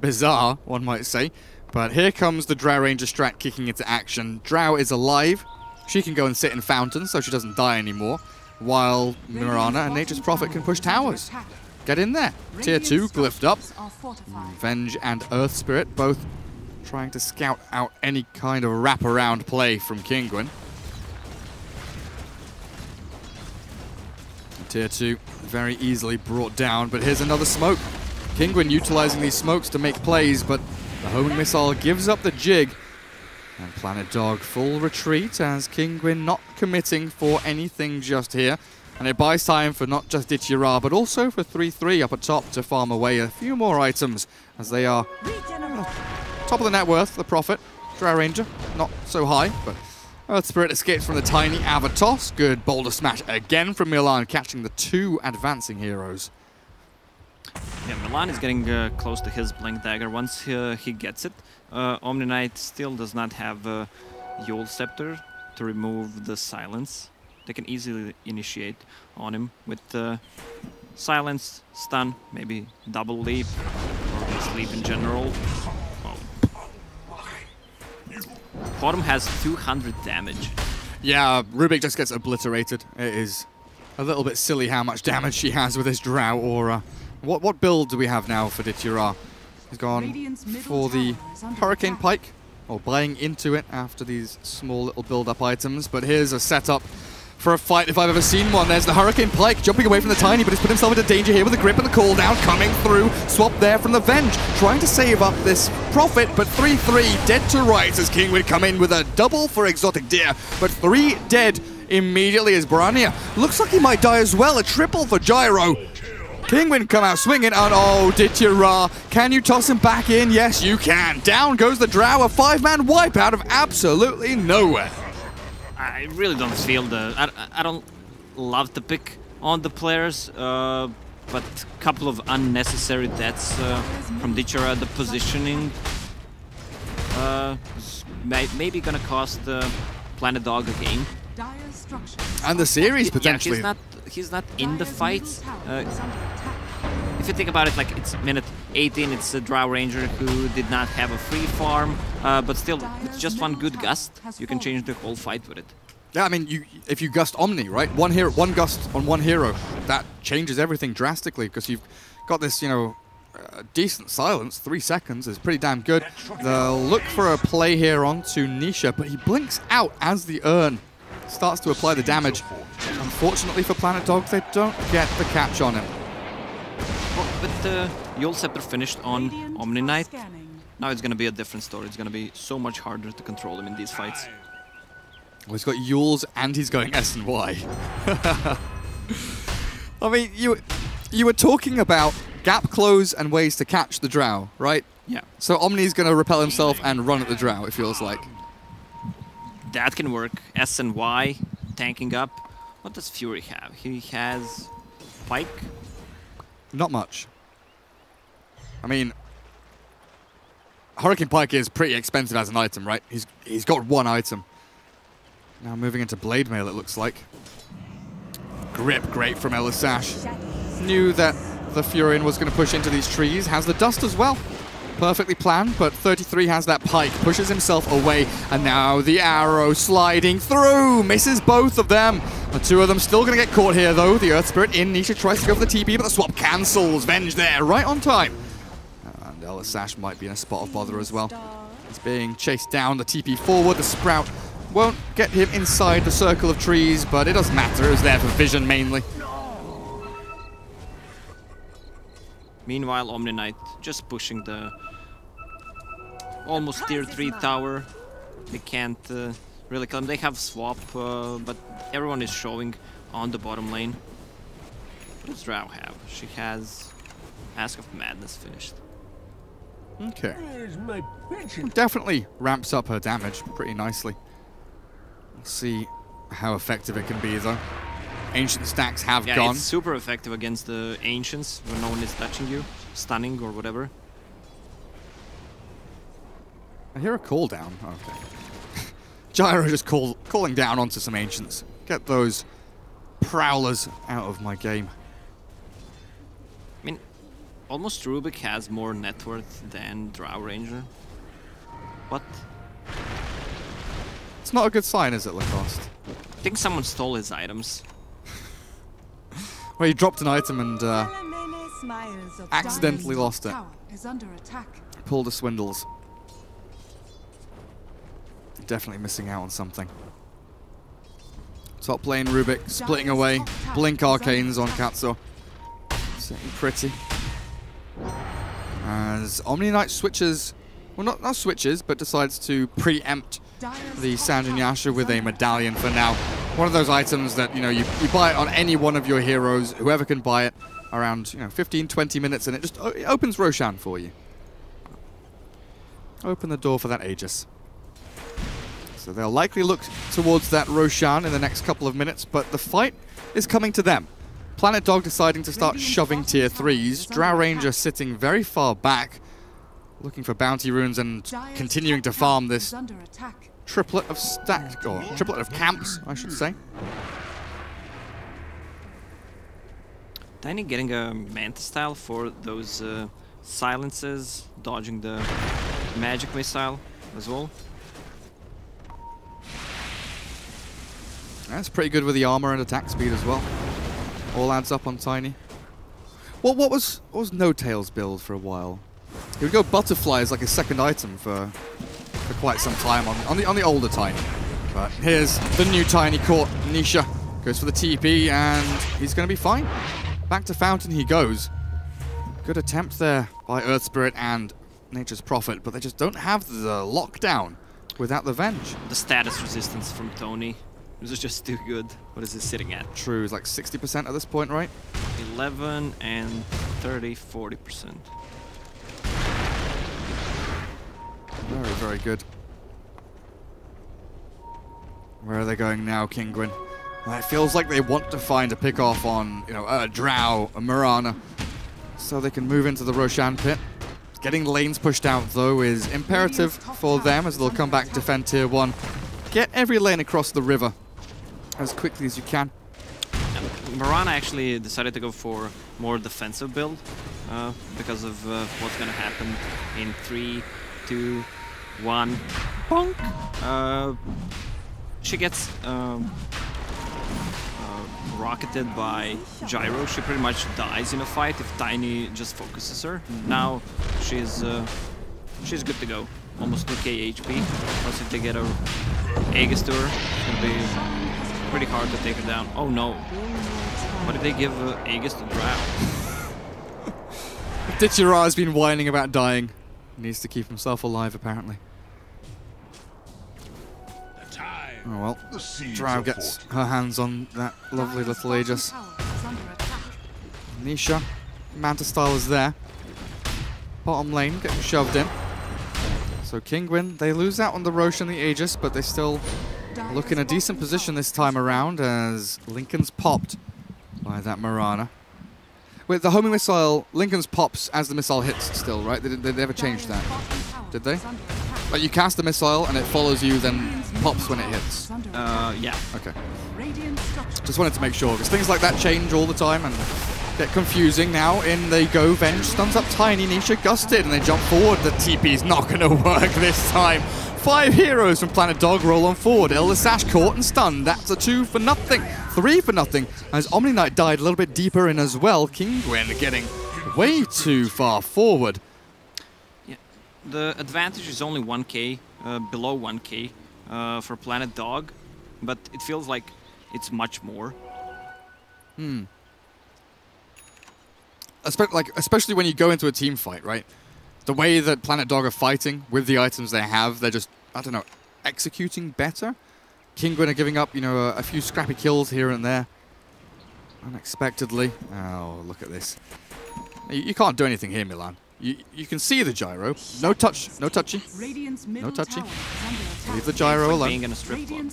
Bizarre, one might say. But here comes the Drow Ranger strat kicking into action. Drow is alive. She can go and sit in fountains, so she doesn't die anymore. While Mirana and Nature's Prophet can push towers. Get in there. Tier 2 glyphed up. Venge and Earth Spirit both trying to scout out any kind of wraparound play from Kinguin. Tier 2 very easily brought down, but here's another smoke. Kinguin utilizing these smokes to make plays, but the homing missile gives up the jig. And Planet Dog full retreat as Kinguin not committing for anything just here. And it buys time for not just Ditchira, but also for 3-3 up at top to farm away a few more items as they are top of the net worth, the Prophet. Drow Ranger, not so high, but Earth Spirit escapes from the tiny Avatos. Good boulder smash again from Milan, catching the 2 advancing heroes. Yeah, Milan is getting close to his Blink Dagger. Once he gets it, Omni Knight still does not have Yule Scepter to remove the silence. They can easily initiate on him with silence, stun, maybe double leap, or just leap in general. Oh. Bottom has 200 damage. Yeah, Rubik just gets obliterated. It is a little bit silly how much damage she has with his Drow Aura. What build do we have now for Ditira? He's gone for the Hurricane Pike, or buying into it after these small little build-up items. But here's a setup for a fight if I've ever seen one. There's the Hurricane Pike jumping away from the Tiny, but he's put himself into danger here with the grip and the cooldown coming through. Swap there from the Venge, trying to save up this profit, but 3-3 dead to rights as Kinguin come in with a double for Exotic Deer, but 3 dead immediately as Brania looks like he might die as well. A triple for Gyro. Kinguin come out swinging, and oh, Ditira, can you toss him back in? Yes, you can. Down goes the Drow, a 5-man wipe out of absolutely nowhere. I really don't feel I don't love the pick on the players, but a couple of unnecessary deaths from Ditira. The positioning is maybe gonna cost Planet Dog a game. And the series, potentially. Yeah, he's not in the fight. If you think about it, like, it's minute 18, it's a Drow Ranger who did not have a free farm, but still, with just one good gust, you can change the whole fight with it. Yeah, I mean, if you gust Omni, right? One gust on one hero, that changes everything drastically, because you've got this, you know, decent silence. 3 seconds is pretty damn good. They'll look for a play here onto Nisha, but he blinks out as the urn starts to apply the damage. Unfortunately for Planet Dog, they don't get the catch on him. Well, with the Yule Scepter finished on Omni Knight, now it's going to be a different story. It's going to be so much harder to control him in these fights. Well, he's got Yules and he's going S and Y. I mean, you were talking about gap close and ways to catch the Drow, right? Yeah. So Omni's going to repel himself and run at the Drow, it feels like. That can work. S and Y, tanking up. What does Fury have? He has Pike? Not much. I mean, Hurricane Pike is pretty expensive as an item, right? He's got one item. Now moving into Blade Mail, it looks like. Grip, great from Elisash. Knew that the Furion was going to push into these trees. Has the dust as well. Perfectly planned, but 33 has that Pike, pushes himself away, and now the arrow sliding through, misses both of them. The two of them still going to get caught here, though. The Earth Spirit in, Nisha tries to go for the TP, but the swap cancels. Venge there, right on time. And Elisash might be in a spot of bother as well. He's being chased down, the TP forward, the Sprout won't get him inside the circle of trees, but it doesn't matter, it was there for vision mainly. Meanwhile, Omni Knight just pushing the almost tier 3 tower. They can't really kill him. They have swap, but everyone is showing on the bottom lane. What does Drow have? She has Mask of Madness finished. Okay. Definitely ramps up her damage pretty nicely. Let's see how effective it can be, though. Ancient stacks have gone. It's super effective against the Ancients when no one is touching you, stunning or whatever. I hear a call down. Okay. Gyro just calling down onto some Ancients. Get those Prowlers out of my game. I mean, almost Rubik has more net worth than Drow Ranger. What? It's not a good sign, is it, Lacoste? I think someone stole his items. Well, he dropped an item and accidentally lost it. Pulled the swindles. Definitely missing out on something. Top lane Rubik splitting away. Blink Arcanes on Katsuo. Sitting pretty. As Omni Knight switches, well not switches, but decides to preempt the Sanjin Yasha with a medallion for now. One of those items that, you know, you buy it on any one of your heroes, whoever can buy it, around, you know, 15-20 minutes, and it opens Roshan for you. Open the door for that Aegis. So they'll likely look towards that Roshan in the next couple of minutes, but the fight is coming to them. Planet Dog deciding to start shoving tier 3s. Drow Ranger sitting very far back, looking for bounty runes and continuing to farm this triplet of stacked, or triplet of camps, I should say. Tiny getting a Manta style for those silences, dodging the magic missile as well. That's pretty good with the armor and attack speed as well. All adds up on Tiny. What was No Tail's build for a while? He would go Butterfly as like a second item for quite some time on the older Tiny. But here's the new Tiny caught. Nisha goes for the TP and he's going to be fine. Back to Fountain he goes. Good attempt there by Earth Spirit and Nature's Prophet, but they just don't have the lockdown without the Venge. The status resistance from Tony is just too good. What is it sitting at? True, it's like 60% at this point, right? 11 and 30, 40%. Very, very good. Where are they going now, Kinguin? It feels like they want to find a pick-off on, you know, a Drow, a Mirana, so they can move into the Roshan pit. Getting lanes pushed out, though, is imperative for them as they'll come back, defend Tier 1. Get every lane across the river as quickly as you can. And Mirana actually decided to go for more defensive build because of what's going to happen in 3, 2, 1. Bonk! She gets rocketed by Gyro. She pretty much dies in a fight if Tiny just focuses her. Now she's good to go. Almost 2k HP. Plus if they get a Aegis to her, it's gonna be pretty hard to take her down. Oh no. What if they give Aegis to Drow? Ditchira has been whining about dying. He needs to keep himself alive, apparently. Oh well, Drow gets her hands on that lovely little Aegis. Nisha, Manta style is there. Bottom lane getting shoved in. So Kinguin, they lose out on the Roche and the Aegis, but they still look in a decent position this time around as Lincoln's popped by that Mirana. With the homing missile, Lincoln's pops as the missile hits still, right? They never changed that, did they? Like you cast the missile and it follows you, then pops when it hits. Yeah. Okay. Just wanted to make sure, because things like that change all the time and get confusing. Now in they go, Venge stuns up Tiny, Nisha gusted, and they jump forward. The TP's not going to work this time. 5 heroes from Planet Dog roll on forward. Elder Sash caught and stunned. That's a 2 for nothing. 3 for nothing. As Omni Knight died a little bit deeper in as well. Kinguin getting way too far forward. Yeah. The advantage is only 1k, below 1k for Planet Dog, but it feels like it's much more. Especially when you go into a team fight, right? The way that Planet Dog are fighting with the items they have, they're just, I don't know, executing better. Kinguin are giving up, you know, a few scrappy kills here and there. Unexpectedly. Oh, look at this. You can't do anything here, Milan. You can see the gyro. No touch, no touchy. No touchy. Leave the gyro alone. Being in a strip club.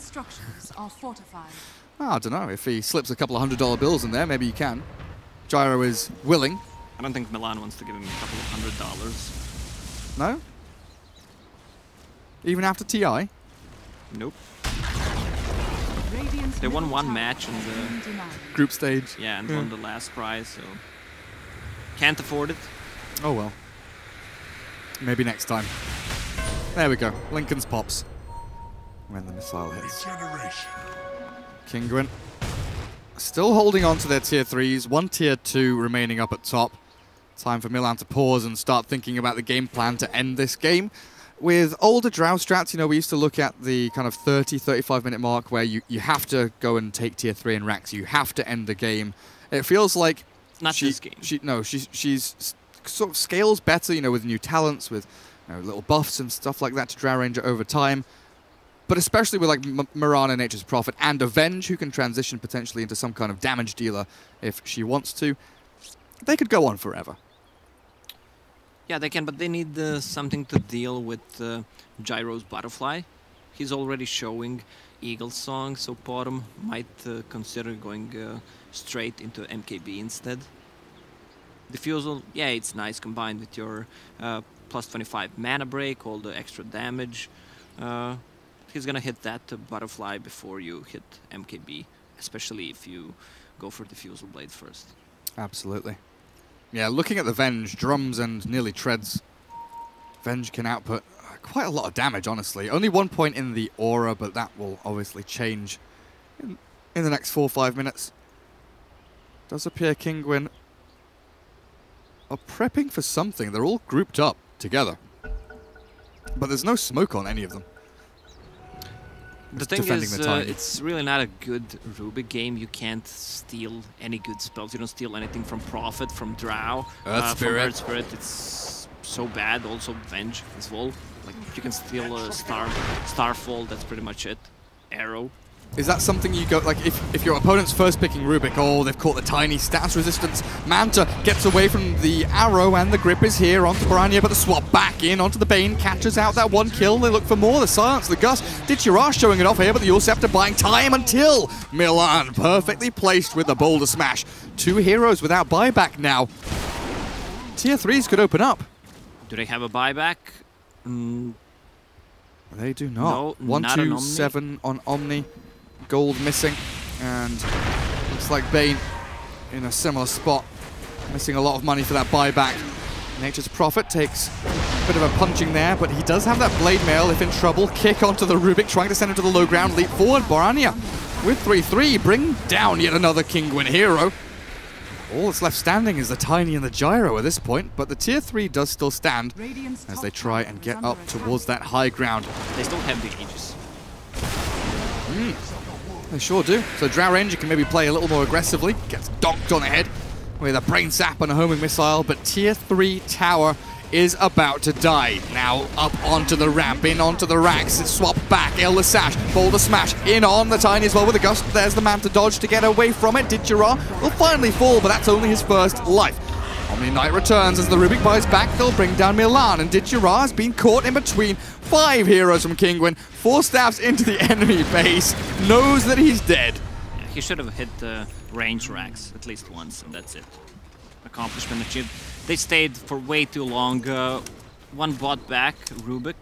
I don't know. If he slips a couple of $100 bills in there, maybe you can. Gyro is willing. I don't think Milan wants to give him a couple of $100. No? Even after TI? Nope. They won one match in the group stage. Yeah, and won the last prize, so can't afford it. Oh well. Maybe next time. There we go. Lincoln's pops. When the missile hits. Kinguin still holding on to their tier 3s. 1 tier 2 remaining up at top. Time for Milan to pause and start thinking about the game plan to end this game. With older Drow strats, you know, we used to look at the kind of 30, 35 minute mark where you have to go and take tier 3 in racks. You have to end the game. It feels like not this game. She's sort of scales better, you know, with new talents, with little buffs and stuff like that to Drow Ranger over time. But especially with like Mirana, Nature's Prophet, and Avenge, who can transition potentially into some kind of damage dealer if she wants to. They could go on forever. Yeah, they can, but they need something to deal with Gyro's Butterfly. He's already showing Eagle Song, so Bottom might consider going straight into MKB instead. Diffusal, yeah, it's nice combined with your plus 25 mana break, all the extra damage. He's gonna hit that Butterfly before you hit MKB, especially if you go for Diffusal Blade first. Absolutely. Yeah, looking at the Venge, drums and nearly treads, Venge can output quite a lot of damage, honestly. Only 1 point in the aura, but that will obviously change in the next 4 or 5 minutes. Does appear Kinguin are prepping for something. They're all grouped up together. But there's no smoke on any of them. The thing is, it's really not a good Rubik game. You can't steal any good spells. You don't steal anything from Prophet, from Drow, from Earth Spirit. It's so bad. Also Venge as well. Like, you can steal a Starfall, that's pretty much it. Arrow. Is that something you go, like, if your opponent's first picking Rubik, oh, they've caught the tiny stats resistance. Manta gets away from the arrow, and the grip is here onto Baranya, but the swap back in onto the Bane, catches out that 1 kill. They look for more, the silence, the gust. Ditchira showing it off here, but they also have to buying time until Milan perfectly placed with the boulder smash. 2 heroes without buyback now. Tier 3s could open up. Do they have a buyback? They do not. No, 1, not 2, on Omni. 7 on Omni. Gold missing, and looks like Bane in a similar spot, missing a lot of money for that buyback. Nature's Prophet takes a bit of a punching there, but he does have that blade mail if in trouble. Kick onto the Rubik, trying to send him to the low ground, leap forward. Baranya with 3-3, bring down yet another Kinguin hero. All that's left standing is the Tiny and the Gyro at this point, but the Tier 3 does still stand as they try and get up towards that high ground. They still have the Aegis. They sure do. So Drow Ranger can maybe play a little more aggressively. Gets donked on the head with a Brain Sap and a homing missile, but Tier 3 tower is about to die. Now up onto the ramp, in onto the racks, swap back, Elder Sash, Boulder Smash, in on the Tiny as well with a gust. There's the man to dodge to get away from it. Ditchira will finally fall, but that's only his first life. Omni Knight returns as the Rubik buys back. They'll bring down Milan, and Ditchira has been caught in between 5 heroes from Kinguin. 4 stabs into the enemy base, knows that he's dead. Yeah, he should have hit the range racks at least once, and that's it. Accomplishment achieved. They stayed for way too long. 1 bot back, Rubik.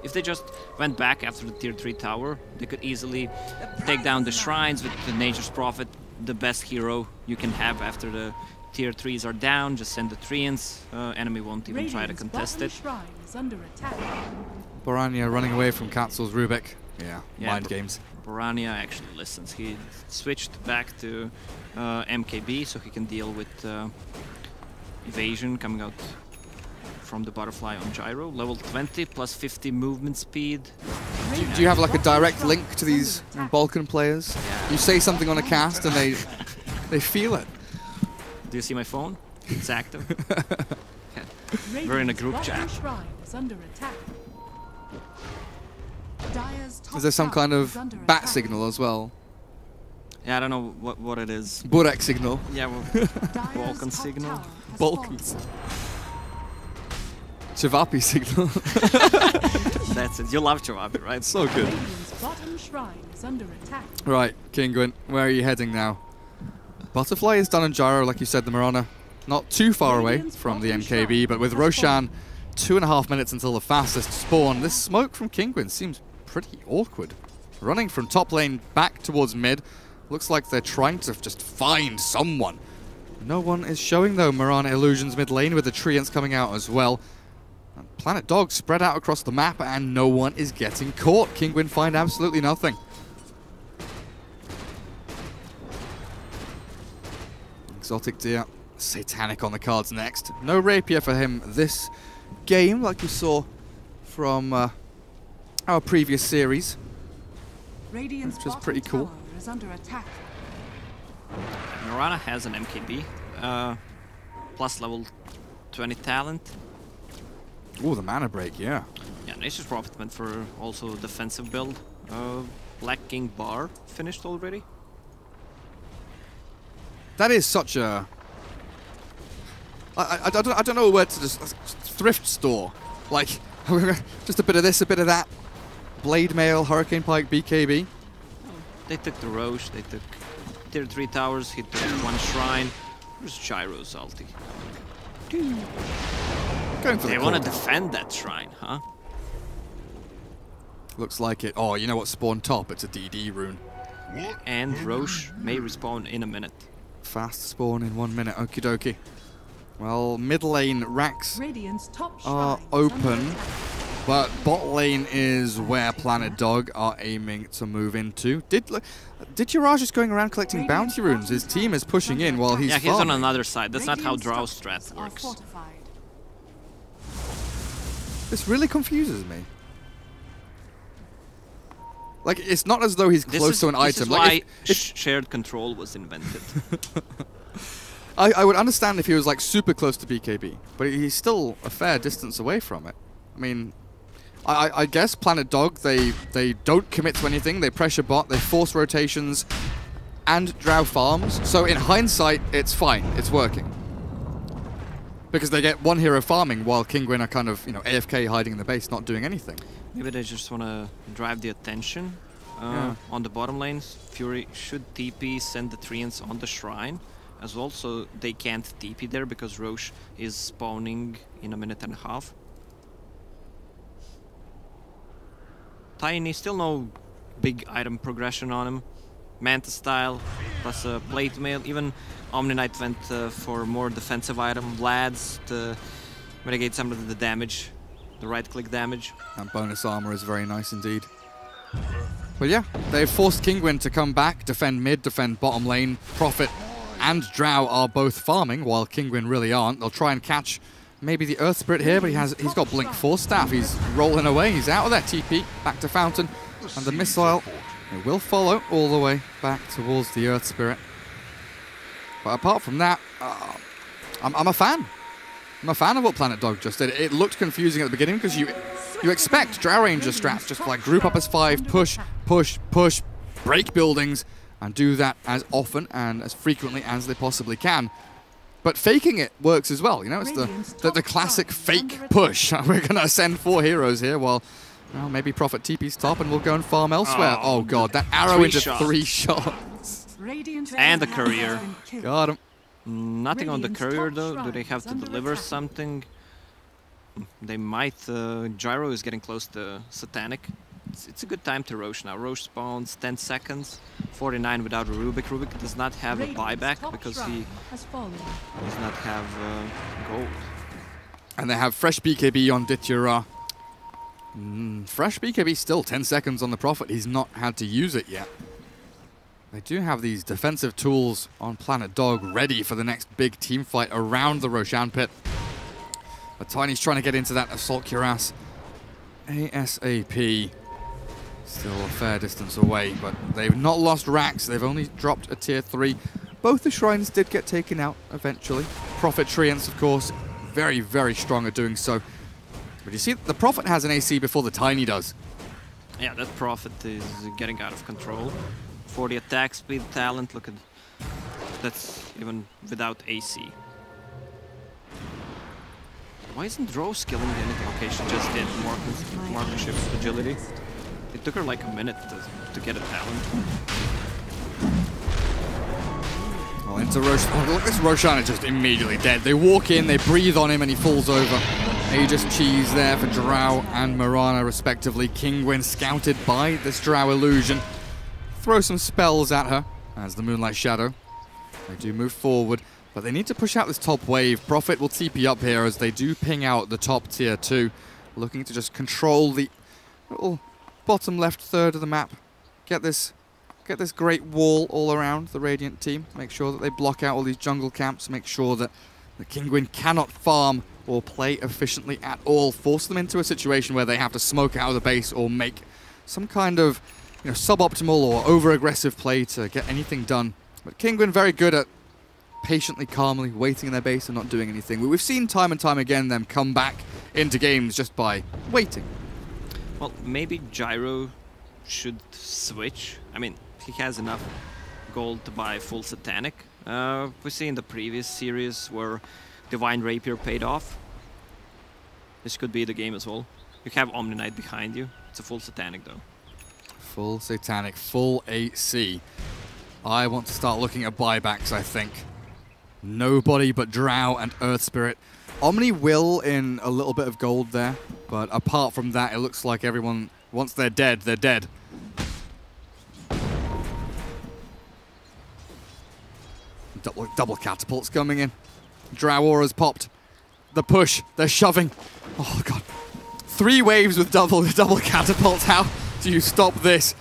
If they just went back after the Tier 3 tower, they could easily take down the shrines with the Nature's Prophet, the best hero you can have after the Tier 3s are down. Just send the Treants. Enemy won't even try to contest it. Baranya running away from Katzel's Rubik. Yeah, mind games. Baranya actually listens. He switched back to MKB so he can deal with evasion coming out from the butterfly on Gyro. Level 20 plus 50 movement speed. Do you have like a direct link to these Balkan players? Yeah. You say something on a cast and they feel it. Do you see my phone? It's active. We're in a group chat. Is there some kind of bat signal as well? Yeah, I don't know what it is. Burek signal. Yeah, well, Balkan signal. Balkans. Chavapi signal. That's it. You love Chavapi, right? So good. Right, Kinguin, where are you heading now? Butterfly is done on Gyro, like you said, the Marana. Not too far away from the MKB, but with Roshan 2.5 minutes until the fastest spawn, this smoke from Kinguin seems pretty awkward. Running from top lane back towards mid. Looks like they're trying to just find someone. No one is showing, though, Marana Illusions mid lane with the Treants coming out as well. And Planet Dogs spread out across the map, and no one is getting caught. Kinguin find absolutely nothing. Exotic Deer, Satanic on the cards next. No Rapier for him this game, like you saw from our previous series, which was pretty cool. Marana has an MKB, plus level 20 talent. Oh, the mana break, yeah. Yeah, Nature's Prophet went for also defensive build. Black King Bar finished already. That is such a... I don't know where to just... Thrift store. Like, just a bit of this, a bit of that. Blade Mail, Hurricane Pike, BKB. They took the Roche, they took Tier 3 towers, he took 1 shrine. Where's Gyro's ulti? Going for they want to defend that shrine, huh? Looks like it. Oh, you know what spawned top? It's a DD rune. And Roche may respawn in a minute. Fast spawn in 1 minute, okie dokie. Well, mid lane racks Radiant's top are shrine is open, under attack. but bot lane is where Planet Dog are aiming to move into. Did Jiraj just going around collecting bounty runes? His team is pushing in while he's Yeah, he's on farming. another side. That's not how Radiant's Drow top strat structures are works. fortified. This really confuses me. Like, it's not as though he's close to an This is item. why Like, if shared control was invented. I would understand if he was like super close to BKB, but he's still a fair distance away from it. I mean, I guess Planet Dog, they don't commit to anything. They pressure bot, they force rotations, and Drow farms. So in hindsight, it's fine. It's working. Because they get one hero farming while Kinguin are kind of, you know, AFK hiding in the base, not doing anything. Maybe they just want to drive the attention on the bottom lanes. Fury should TP, send the Treants on the shrine. As also, they can't TP there because Ro4 is spawning in 1.5 minutes. Tiny, still no big item progression on him. Manta style, plus a plate mail. Even Omni Knight went for more defensive item. Lads to mitigate some of the damage, the right-click damage. And bonus armor is very nice indeed. But yeah, they've forced Kinguin to come back, defend mid, defend bottom lane. Prophet and Drow are both farming, while Kinguin really aren't. They'll try and catch maybe the Earth Spirit here, but he's got Blink Force Staff. He's rolling away. He's out of that TP, back to Fountain. And the missile, it will follow all the way back towards the Earth Spirit. But apart from that, I'm a fan. I'm a fan of what Planet Dog just did. It looked confusing at the beginning because you expect Drow Ranger strats just like group up as 5, push, push, push, break buildings, and do that as often and as frequently as they possibly can. But faking it works as well, you know, it's the classic fake push. We're going to send 4 heroes here while, well, maybe Prophet TP's top and we'll go and farm elsewhere. Oh god, that arrow into 3 shots. And the courier. Got him. Nothing on the courier though. Do they have to deliver something? They might. Gyro is getting close to Satanic. It's a good time to Ro4 now. Ro4 spawns 10 seconds, 49 without a Rubik. Rubik does not have a buyback because he does not have gold. And they have fresh BKB on Ditya. Fresh BKB still 10 seconds on the Prophet. He's not had to use it yet. They do have these defensive tools on Planet Dog ready for the next big team fight around the Roshan pit. But Tiny's trying to get into that Assault Cuirass ASAP. Still a fair distance away, but they've not lost racks. They've only dropped a tier 3. Both the shrines did get taken out eventually. Prophet Treants, of course, very, very strong at doing so. But you see, the Prophet has an AC before the Tiny does. Yeah, that Prophet is getting out of control. 40 attack speed, talent, look at... That's even without AC. Why isn't Ro skilling anything? Okay, she just did marksmanship, agility. It took her like a minute to get a talent. Well, into Roshan. Oh, look, this Roshan is just immediately dead. They walk in, they breathe on him, and he falls over. Aegis Cheese there for Drow and Mirana, respectively. Kinguin scouted by this Drow illusion. Throw some spells at her as the Moonlight Shadow. They do move forward, but they need to push out this top wave. Prophet will TP up here as they do ping out the top tier 2, looking to just control the little bottom left third of the map. Get this great wall all around the Radiant team. Make sure that they block out all these jungle camps. Make sure that the Kinguin cannot farm or play efficiently at all. Force them into a situation where they have to smoke out of the base or make some kind of, you know, suboptimal or over-aggressive play to get anything done. But Kinguin very good at patiently, calmly waiting in their base and not doing anything. We've seen time and time again them come back into games just by waiting. Well, maybe Gyro should switch. I mean, he has enough gold to buy full Satanic. We see in the previous series where Divine Rapier paid off. This could be the game as well. You have Omni Knight behind you. It's a full Satanic though. Full Satanic, full AC. I want to start looking at buybacks, I think. Nobody but Drow and Earth Spirit. Omni will in a little bit of gold there, but apart from that, it looks like everyone, once they're dead, they're dead. Double catapults coming in. Drow Aura's popped. The push. They're shoving. Oh, God. 3 waves with double catapults. How do you stop this?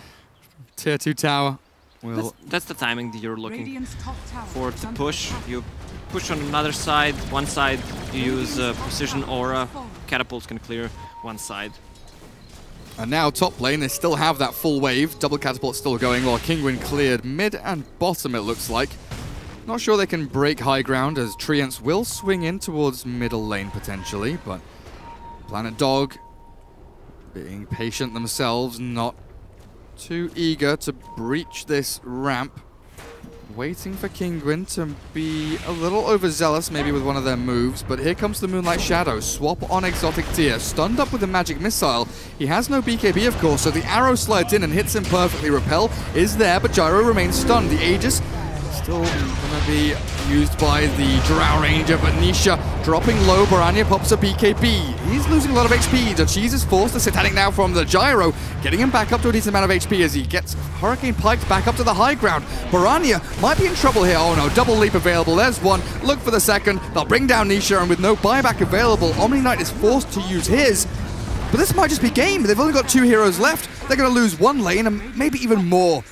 Tier 2 tower. Well, that's the timing that you're looking Radiant's top tower for is to under push. attack. You push on another side. One side you use precision aura. Catapults can clear one side. and now top lane, they still have that full wave. Double catapult still going while Kinguin cleared mid and bottom, it looks like. Not sure they can break high ground as Treants will swing in towards middle lane potentially, but Planet Dog being patient themselves, not too eager to breach this ramp. Waiting for Kinguin to be a little overzealous maybe with one of their moves, but here comes the Moonlight Shadow. Swap on Exotic Tier, stunned up with a magic missile. He has no BKB of course, so the arrow slides in and hits him perfectly. Repel is there, but Gyro remains stunned. The Aegis still gonna be used by the Drow Ranger, but Nisha dropping low. Baranya pops a BKB. He's losing a lot of HP. The Cheese is forced to Satanic now from the Gyro, getting him back up to a decent amount of HP as he gets Hurricane Piked back up to the high ground. Baranya might be in trouble here. Oh no, double leap available. There's one. Look for the second. They'll bring down Nisha, and with no buyback available, Omni Knight is forced to use his. But this might just be game. They've only got 2 heroes left. They're going to lose 1 lane and maybe even more.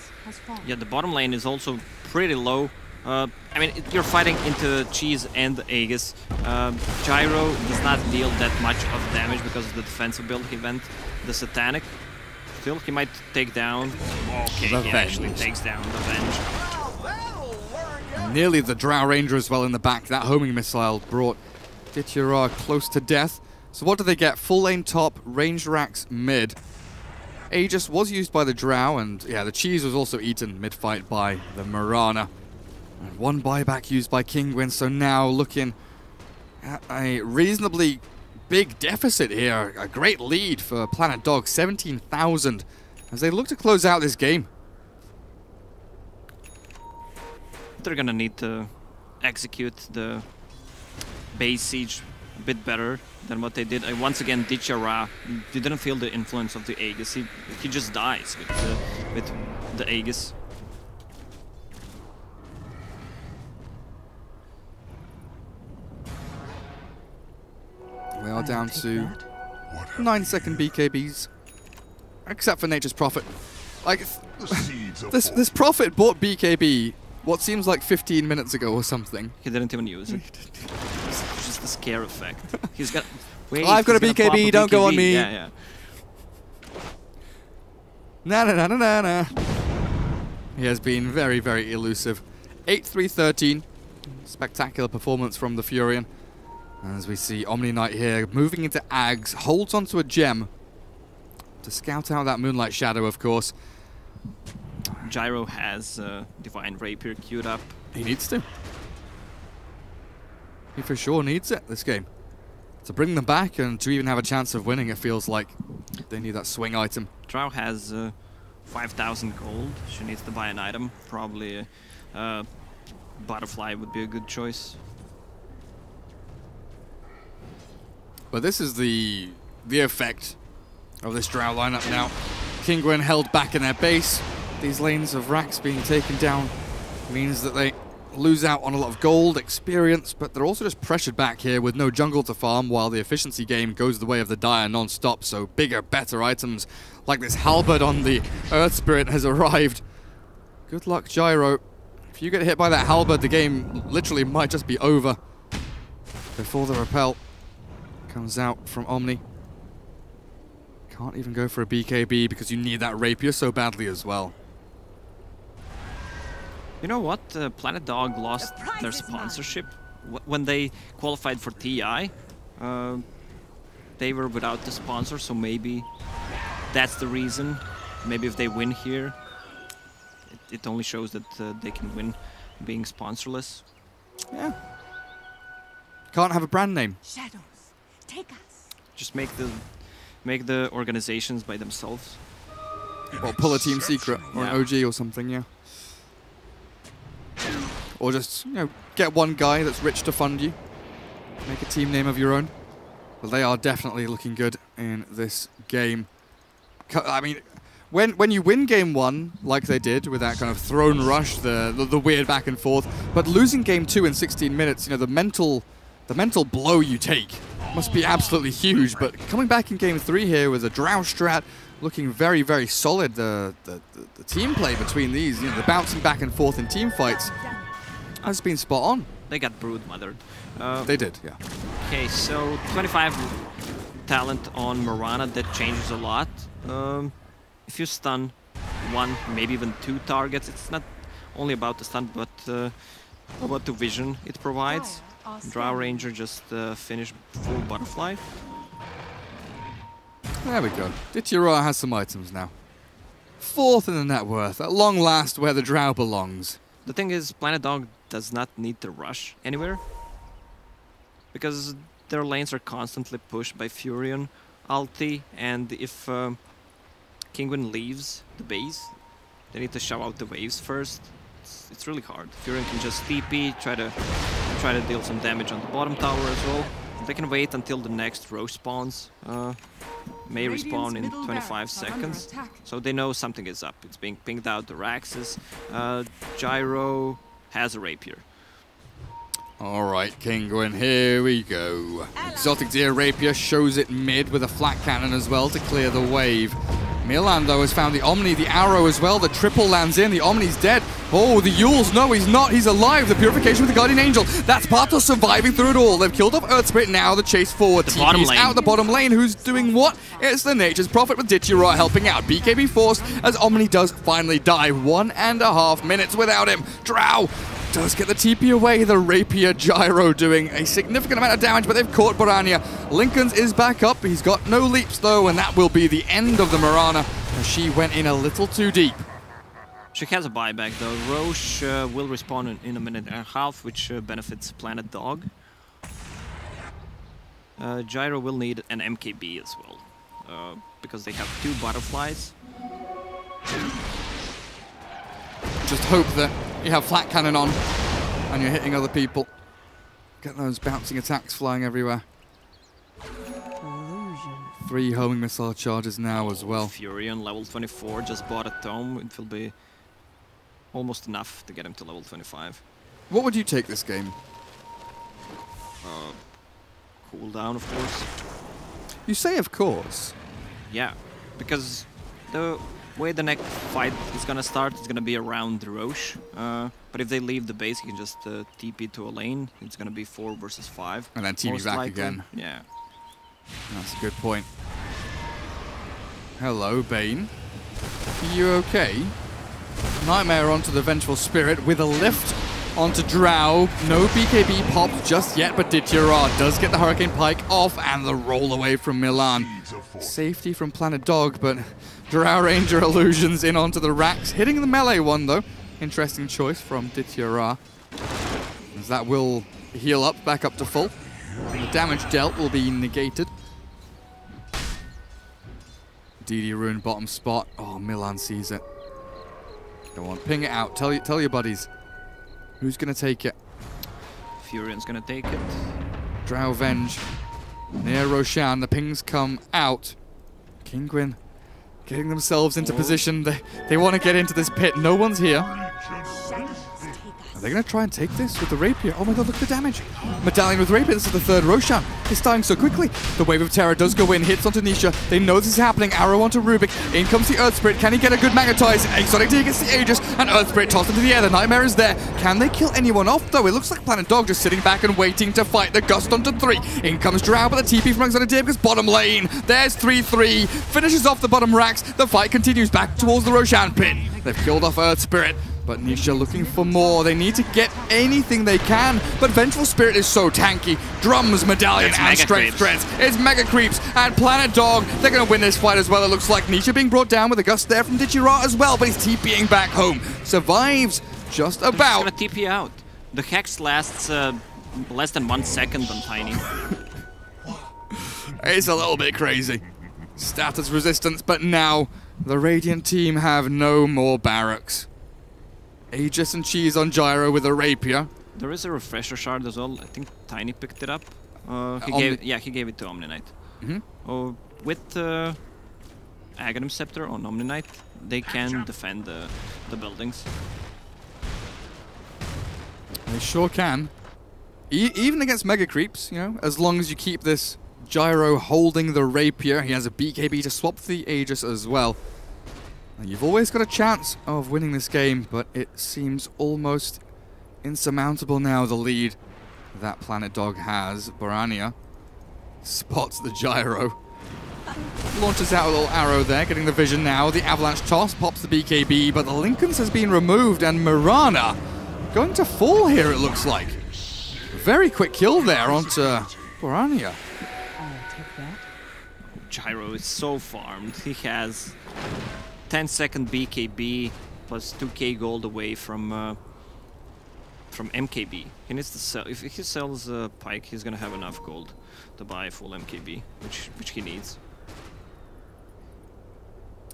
Yeah, the bottom lane is also pretty low. I mean, you're fighting into Cheese and Aegis. Gyro does not deal that much of damage because of the defensive build he went. The Satanic, still, he might take down. Okay, he actually takes down the Venge. Nearly the Drow Ranger as well in the back. That homing missile brought Dithyra close to death. So what do they get? Full lane top, range racks mid. Aegis was used by the Drow, and yeah, the Cheese was also eaten mid-fight by the Mirana. And 1 buyback used by Kinguin, so now looking at a reasonably big deficit here. A great lead for Planet Dog, 17,000, as they look to close out this game. They're gonna need to execute the base siege a bit better than what they did. Once again, Dithyra, you didn't feel the influence of the Aegis. He just dies with the Aegis. We are down to 9-second BKBs, except for Nature's Prophet. Like, this Prophet bought BKB what seems like 15 minutes ago or something. He didn't even use it. It's just the scare effect. He's got. Wait, I've got a BKB, don't go on me. Yeah, yeah. Na na na na na na. He has been very, very elusive. 8-3-13. Spectacular performance from the Furion. As we see Omni Knight here moving into Ags, holds onto a gem to scout out that Moonlight Shadow, of course. Gyro has Divine Rapier queued up. He needs to. He for sure needs it this game. To bring them back and to even have a chance of winning, it feels like they need that swing item. Drow has 5,000 gold. She needs to buy an item. Probably Butterfly would be a good choice. But this is the effect of this Drow lineup now. Kinguin held back in their base. These lanes of racks being taken down means that they lose out on a lot of gold, experience, but they're also just pressured back here with no jungle to farm while the efficiency game goes the way of the Dire non-stop, so bigger, better items like this halberd on the Earth Spirit has arrived. Good luck, Gyro. If you get hit by that halberd, the game literally might just be over before the repel comes out from Omni. Can't even go for a BKB because you need that rapier so badly as well. You know what? Planet Dog lost their sponsorship. When they qualified for TI, they were without the sponsor, so maybe that's the reason. Maybe if they win here, it only shows that they can win being sponsorless. Yeah. Can't have a brand name. Shadows, take us. Just make the organizations by themselves. Or pull a team secret or an OG or something, yeah. Or just, you know, get one guy that's rich to fund you. Make a team name of your own. But they are definitely looking good in this game. I mean, when you win game 1, like they did with that kind of throne rush, the weird back and forth, but losing game 2 in 16 minutes, you know, the mental blow you take must be absolutely huge. But coming back in game 3 here with a Drow strat looking very, very solid, the team play between these, you know, the bouncing back and forth in team fights has been spot on. They got brood mothered. They did, yeah. Okay, so 25 talent on Mirana, that changes a lot. If you stun 1, maybe even 2 targets, it's not only about the stun, but about the vision it provides. Drow Ranger just finished full butterfly. There we go. Ditya has some items now. 4th in the net worth, at long last where the Drow belongs. The thing is, Planet Dog does not need to rush anywhere, because their lanes are constantly pushed by Furion, Alti, and if Kinguin leaves the base, they need to shove out the waves first. It's really hard. Furion can just TP, try to deal some damage on the bottom tower as well. They can wait until the next row spawns. May respawn in 25 seconds, so they know something is up. It's being pinged out the Raxes. Gyro has a rapier. Alright, Kinguin, here we go. Exotic Deer Rapier shows it mid with a flat cannon as well to clear the wave. Milan, though, has found the Omni, the arrow as well. The triple lands in. The Omni's dead. Oh, the Yules. No, he's not. He's alive. The Purification with the Guardian Angel. That's Partos surviving through it all. They've killed off Earth Spirit. Now the chase forward. The bottom lane. Out the bottom lane. Who's doing what? It's the Nature's Prophet with Ditya helping out. BKB forced as Omni does finally die. 1.5 minutes without him. Drow does get the TP away. The Rapier Gyro doing a significant amount of damage, but they've caught Borania. Lincoln's is back up. He's got no leaps, though, and that will be the end of the Mirana. She went in a little too deep. She has a buyback, though. Roche will respawn in a minute and a half, which benefits Planet Dog. Gyro will need an MKB as well, because they have 2 butterflies. Just hope that you have flat cannon on and you're hitting other people. Get those bouncing attacks flying everywhere. 3 homing missile charges now as well. Furion, level 24, just bought a tome. It will be almost enough to get him to level 25. What would you take this game? Cooldown, of course. You say of course. Yeah, because the way the next fight is gonna start is gonna be around the Roche. But if they leave the base, you can just TP to a lane. It's gonna be 4 versus 5. And then TP back likely. again. Yeah. That's a good point. Hello, Bane. Are you okay? Nightmare onto the Vengeful Spirit with a lift onto Drow. No BKB popped just yet, but Ditya does get the Hurricane Pike off and the roll away from Milan. Safety from Planet Dog, but Drow Ranger illusions in onto the Rax. Hitting the melee one, though. Interesting choice from Ditya, as that will heal up, back up to full. The damage dealt will be negated. DD ruined bottom spot. Oh, Milan sees it. Go on, ping it out. Tell your buddies. Who's gonna take it? Furion's gonna take it. Drow Venge. Near Roshan, the pings come out. Kinguin getting themselves into position. They want to get into this pit. No one's here. Are they going to try and take this with the Rapier? Oh my god, look at the damage. Medallion with Rapier, this is the 3rd Roshan. It's dying so quickly. The Wave of Terror does go in, hits onto Nisha. They know this is happening. Arrow onto Rubik. In comes the Earth Spirit. Can he get a good magnetize? Exotic Deer gets the Aegis, and Earth Spirit tossed into the air. The Nightmare is there. Can they kill anyone off, though? It looks like Planet Dog just sitting back and waiting to fight the Gust onto 3. In comes Drow, but the TP from Exotic Deer because bottom lane. There's 3-3. Finishes off the bottom racks. The fight continues back towards the Roshan pit. They've killed off Earth Spirit. But Nisha looking for more. They need to get anything they can. But Vengeful Spirit is so tanky. Drums, Medallion, it's and Strength Threads. It's Mega Creeps and Planet Dog. They're going to win this fight as well. It looks like Nisha being brought down with a gust there from Ditya as well. But he's TPing back home. Survives just about. He's going to TP out. The Hex lasts less than 1 second on Tiny. It's a little bit crazy. Status resistance, but now the Radiant team have no more barracks. Aegis and Cheese on Gyro with a Rapier. There is a Refresher Shard as well. I think Tiny picked it up. He gave it to Omni Knight. Mm-hmm. With Aghanim Scepter on Omni-Knight, they can defend the buildings. They sure can. Even against Mega Creeps, you know, as long as you keep this Gyro holding the Rapier, he has a BKB to swap the Aegis as well. And you've always got a chance of winning this game, but it seems almost insurmountable now, the lead that Planet Dog has. Borania spots the Gyro. Launches out a little arrow there, getting the vision now. The Avalanche toss pops the BKB, but the Lincolns has been removed, and Mirana going to fall here, it looks like. Very quick kill there onto Borania. I'll take that. Gyro is so farmed. He has 10-second BKB plus 2k gold away from MKB. He needs to sell. If he sells Pike, he's gonna have enough gold to buy full MKB, which he needs.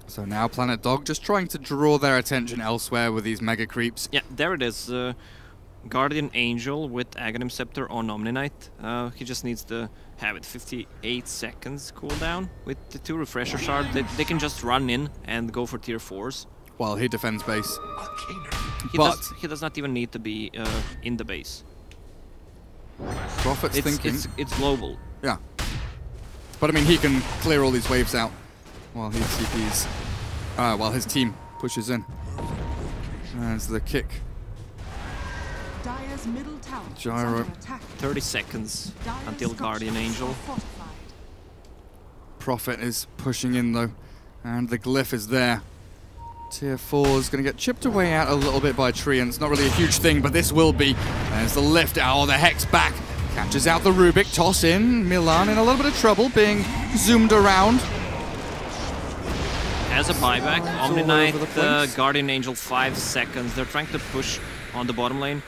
So now Planet Dog just trying to draw their attention elsewhere with these Mega Creeps. Yeah, there it is. Guardian Angel with Aghanim Scepter on Omni-Knight. He just needs to have it 58 seconds cooldown. With the 2 Refresher Shard, they can just run in and go for tier 4s. While he defends base. He does not even need to be in the base. Prophet's thinking. It's global. Yeah. But I mean, he can clear all these waves out while he TPs, while his team pushes in. There's the kick. Dire's middle tower is Gyro. under attack. 30 seconds Dire's until Guardian Angel. structures are fortified. Prophet is pushing in though, and the glyph is there. Tier 4 is going to get chipped away out a little bit by Treants. Not really a huge thing, but this will be. There's the lift. Oh, the Hex back. Catches out the Rubik. Toss in. Milan in a little bit of trouble, being zoomed around. Has a buyback. all Omni-Knight, over the place. Guardian Angel 5 seconds. They're trying to push on the bottom lane.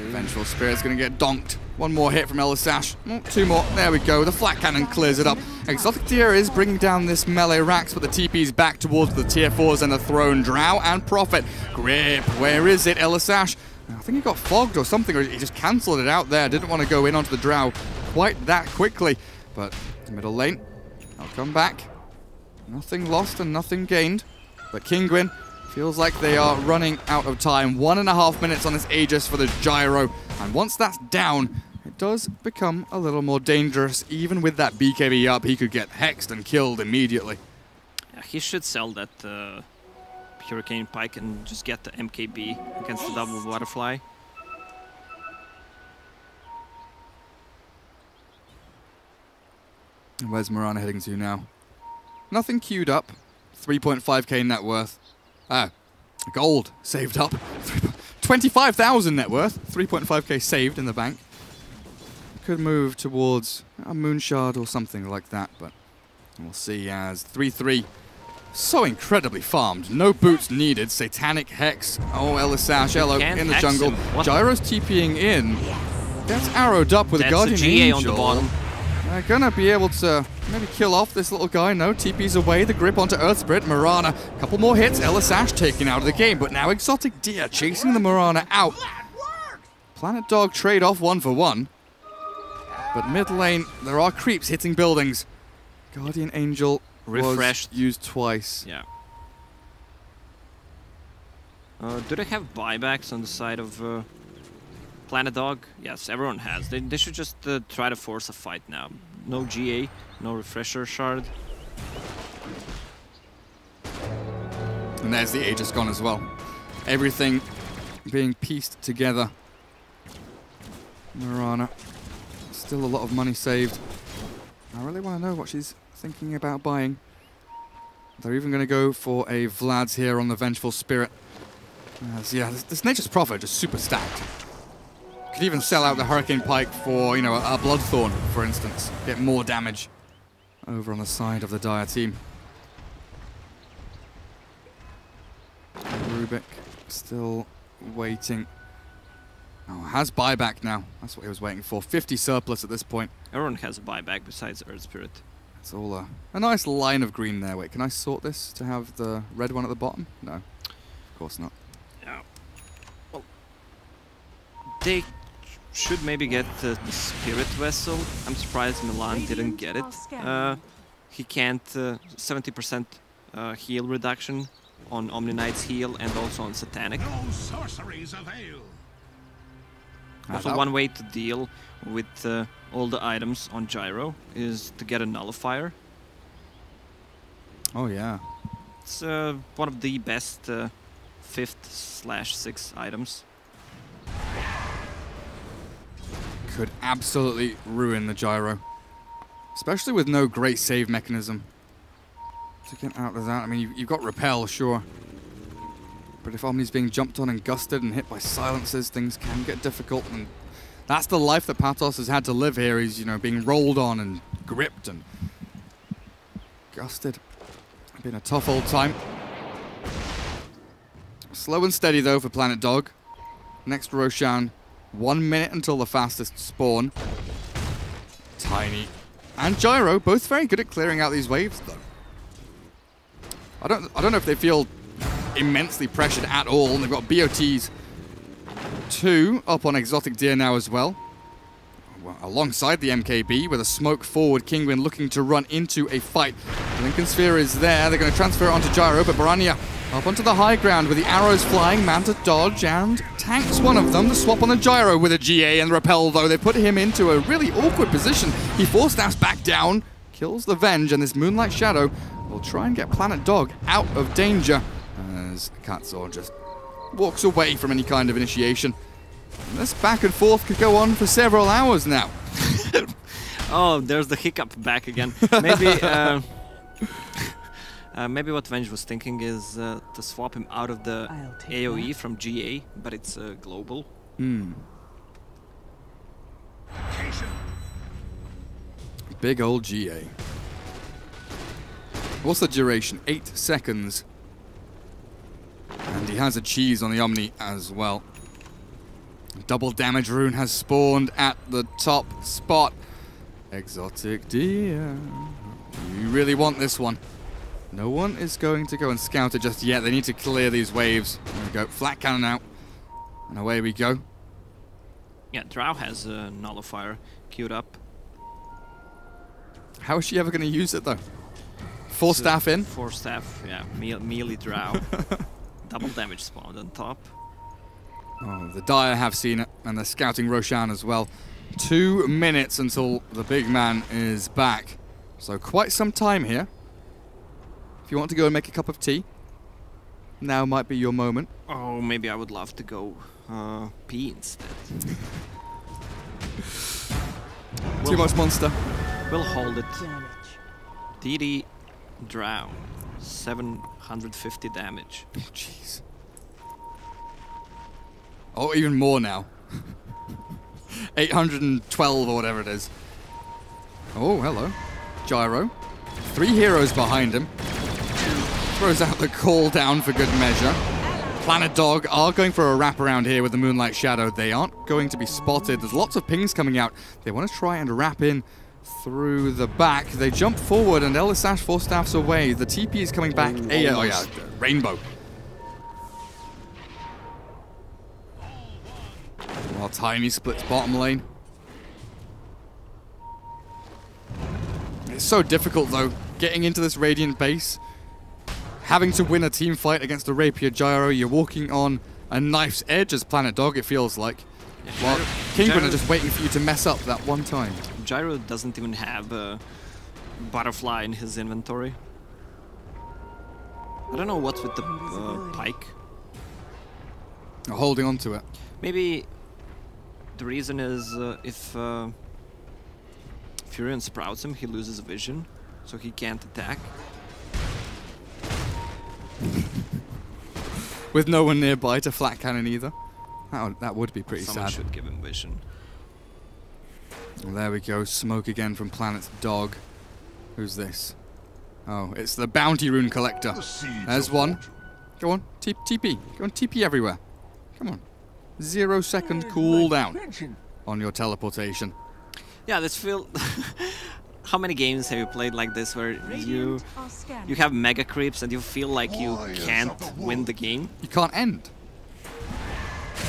Vengeful Spirit's going to get donked. One more hit from Elisash. 2 more. There we go. The flat cannon clears it up. Exotic Deer is bringing down this melee Rax, but the TP's back towards the tier 4s and the Throne. Drow and Prophet. Grip. Where is it? Elisash. I think he got fogged or something, or he just cancelled it out there. Didn't want to go in onto the Drow quite that quickly. But middle lane. I'll come back. Nothing lost and nothing gained. But Kinguin feels like they are running out of time. 1.5 minutes on this Aegis for the Gyro. And once that's down, it does become a little more dangerous. Even with that BKB up, he could get hexed and killed immediately. Yeah, he should sell that Hurricane Pike and just get the MKB against the double Butterfly. And where's Mirana heading to now? Nothing queued up. 3.5k net worth. Gold saved up. 25,000 net worth. 3.5k saved in the bank. Could move towards a Moonshard or something like that, but we'll see as 3-3. So incredibly farmed. No boots needed. Satanic Hex. Oh, Elisash, Elo in the jungle. Gyro's TPing in. Gets arrowed up with a Guardian GA Angel. on the bottom. They're gonna be able to maybe kill off this little guy. No, TP's away. The grip onto Earth Spirit. Mirana, a couple more hits. Elisash taken out of the game, but now Exotic Deer chasing the Mirana out. Planet Dog trade off 1 for 1. But mid lane, there are creeps hitting buildings. Guardian Angel Refreshed. was used twice. Yeah. Do they have buybacks on the side of Planet Dog? Yes, everyone has. They should just try to force a fight now. No GA, no Refresher Shard. And there's the Aegis gone as well. Everything being pieced together. Mirana, still a lot of money saved. I really want to know what she's thinking about buying. They're even going to go for a Vlad's here on the Vengeful Spirit. Yeah, this Nature's Prophet just super stacked. Could even sell out the Hurricane Pike for, you know, a Bloodthorn, for instance. Get more damage over on the side of the Dire team. Rubik still waiting. Oh, has buyback now. That's what he was waiting for. 50 surplus at this point. Everyone has a buyback besides Earth Spirit. It's all a nice line of green there. Wait, can I sort this to have the red one at the bottom? No, of course not. Yeah. Well, they should maybe get the Spirit Vessel. I'm surprised Milan didn't get it. He can't 70% heal reduction on Omni Knight's heal and also on Satanic. No sorceries avail. Also, one way to deal with all the items on Gyro is to get a Nullifier. Oh yeah. It's one of the best 5th/6 items. Could absolutely ruin the Gyro. Especially with no great save mechanism. To get out of that, I mean, you've got Repel, sure. But if Omni's being jumped on and gusted and hit by silences, things can get difficult. And that's the life that Patos has had to live here. He's, you know, being rolled on and gripped and gusted. Been a tough old time. Slow and steady, though, for Planet Dog. Next Roshan, 1 minute until the fastest spawn. Tiny and Gyro, both very good at clearing out these waves, though. I don't know if they feel immensely pressured at all. And they've got BOTs 2 up on Exotic Deer now as well. Alongside the MKB with a smoke forward. Kinguin looking to run into a fight. Lincoln Sphere is there. They're going to transfer it onto Gyro, but Baranya up onto the high ground with the arrows flying. Manta dodge and tanks one of them. The swap on the Gyro with a GA and Repel, though. They put him into a really awkward position. He force-staffs back down, kills the Venge, and this Moonlight Shadow will try and get Planet Dog out of danger as Katzor just walks away from any kind of initiation. And this back and forth could go on for several hours now. Oh, there's the hiccup back again. Maybe maybe what Venge was thinking is to swap him out of the AoE from GA, but it's global. Big old GA. What's the duration? 8 seconds. And he has a cheese on the Omni as well. Double damage rune has spawned at the top spot. Exotic Deer. You really want this one. No one is going to go and scout it just yet. They need to clear these waves. There we go. Flat cannon out. And away we go. Yeah, Drow has a Nullifier queued up. How is she ever going to use it, though? 4 staff in? 4 staff, yeah. Melee Drow. Double damage spawned on top. Oh, the Dire have seen it, and they're scouting Roshan as well. 2 minutes until the big man is back. So quite some time here. If you want to go and make a cup of tea, now might be your moment. Oh, maybe I would love to go pee instead. Too much monster. We'll hold it. DD Drow. 750 damage. Oh, jeez. Oh, even more now. 812 or whatever it is. Oh, hello. Gyro. 3 heroes behind him. Throws out the call down for good measure. Planet Dog are going for a wraparound here with the Moonlight Shadow. They aren't going to be spotted. There's lots of pings coming out. They want to try and wrap in through the back. They jump forward and Elder Sash 4 staffs away. The TP is coming back. Oh yeah, Rainbow. While Tiny splits bottom lane. It's so difficult though, getting into this Radiant base. Having to win a team fight against a Rapier Gyro. You're walking on a knife's edge as Planet Dog, it feels like. Yeah, While Kinguin are just waiting for you to mess up that one time. Gyro doesn't even have a butterfly in his inventory. I don't know what's with the pike. Holding on to it. Maybe the reason is if Furion sprouts him, he loses vision, so he can't attack. With no one nearby to flat cannon either. That would be pretty Someone sad. should give him vision. Well, there we go. Smoke again from Planet's Dog. Who's this? Oh, it's the Bounty Rune Collector. There's one. Go on, TP. Go on, TP everywhere. Come on. 0 second cooldown on your teleportation. Yeah, this feel. How many games have you played like this where you have mega creeps and you feel like you can't win the game? You can't end.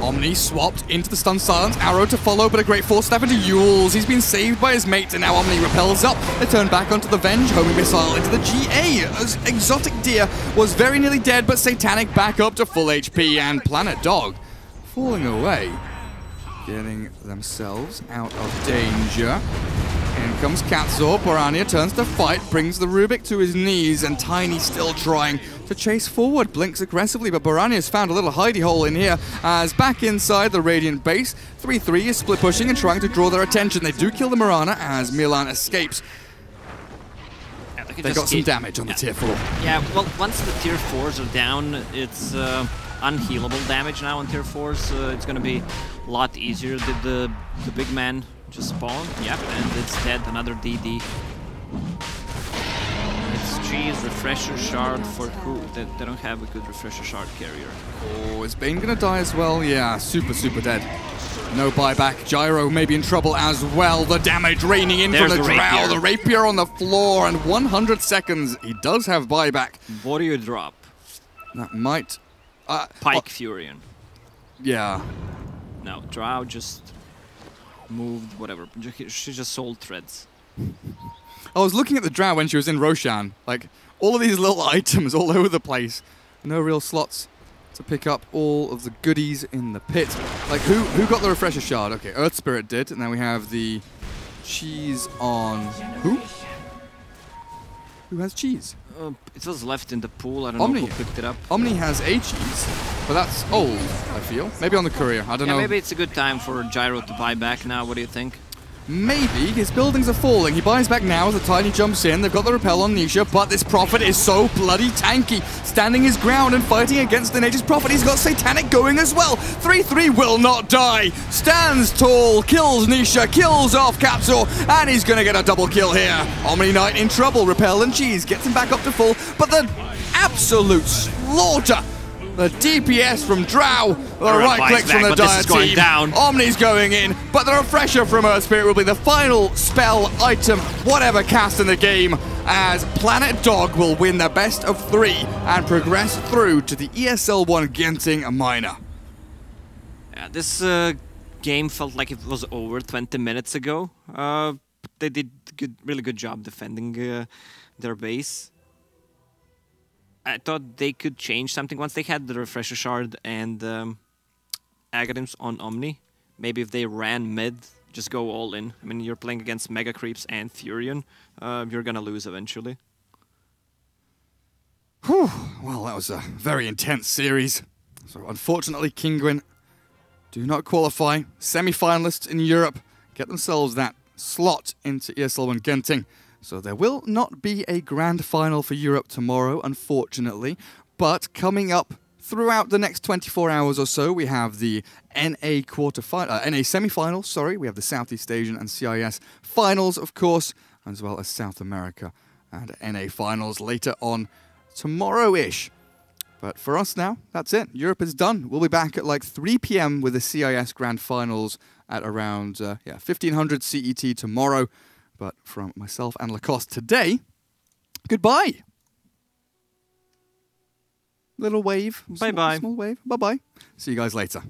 Omni swapped into the stun silence, arrow to follow, but a great force step into Yules. He's been saved by his mate, and now Omni repels up. They turn back onto the Venge, homing missile into the GA. As Exotic Deer was very nearly dead, but Satanic back up to full HP, and Planet Dog falling away, getting themselves out of danger. In comes Katzor, Borania turns to fight, brings the Rubik to his knees, and Tiny still trying to chase forward, blinks aggressively, but Borania's found a little hidey hole in here, as back inside the Radiant base, 3-3 is split pushing and trying to draw their attention. They do kill the Mirana as Milan escapes. Yeah, they got some damage on the tier 4. Yeah, well, once the tier 4s are down, it's unhealable damage now on tier 4s. It's gonna be a lot easier. Did the big man just spawn? Yep, and it's dead. Another DD. It's Cheese, Refresher Shard for who? They don't have a good Refresher Shard carrier. Oh, is Bane gonna die as well? Yeah, super dead. No buyback. Gyro may be in trouble as well. The damage raining in from the Drow. The Rapier on the floor, and 100 seconds. He does have buyback. What do you drop? That might... Pike Furion. Yeah. No, Drow just moved, whatever. She just sold threads. I was looking at the Drow when she was in Roshan. Like, all of these little items all over the place. No real slots to pick up all of the goodies in the pit. Like, who got the Refresher Shard? Okay, Earth Spirit did, and then we have the cheese on... Who? Who has cheese? It was left in the pool. I don't Omni. know who picked it up. Omni has a cheese, but that's old, I feel. Maybe on the courier, I don't know. Maybe it's a good time for Gyro to buy back now. What do you think? Maybe. His buildings are falling. He buys back now as the Tiny jumps in. They've got the repel on Nisha, but this Prophet is so bloody tanky. Standing his ground and fighting against the Nature's Prophet. He's got Satanic going as well. 3-3 will not die. Stands tall, kills Nisha, kills off Capsule, and he's going to get a double kill here. Omni Knight in trouble. Repel and Cheese gets him back up to full, but the absolute slaughter. The DPS from Drow, the right clicks from the Dire team. Down. Omni's going in, but the Refresher from Earth Spirit will be the final spell item, whatever cast in the game, as Planet Dog will win the best of 3 and progress through to the ESL One Genting Minor. Yeah, this game felt like it was over 20 minutes ago. They did really good job defending their base. I thought they could change something once they had the Refresher Shard and Aghanims on Omni. Maybe if they ran mid, just go all in. I mean, you're playing against Mega Creeps and Furion. You're gonna lose eventually. Whew. Well, that was a very intense series. So unfortunately, Kinguin do not qualify. Semi-finalists in Europe get themselves that slot into ESL One Genting. So there will not be a grand final for Europe tomorrow, unfortunately. But coming up throughout the next 24 hours or so, we have the NA semi-finals. Sorry, we have the Southeast Asian and CIS finals, of course, as well as South America and NA finals later on tomorrow-ish. But for us now, that's it. Europe is done. We'll be back at like 3 p.m. with the CIS Grand Finals at around 1500 CET tomorrow. But from myself and Lacoste today, goodbye. Little wave. Bye-bye. Small wave. Bye-bye. See you guys later.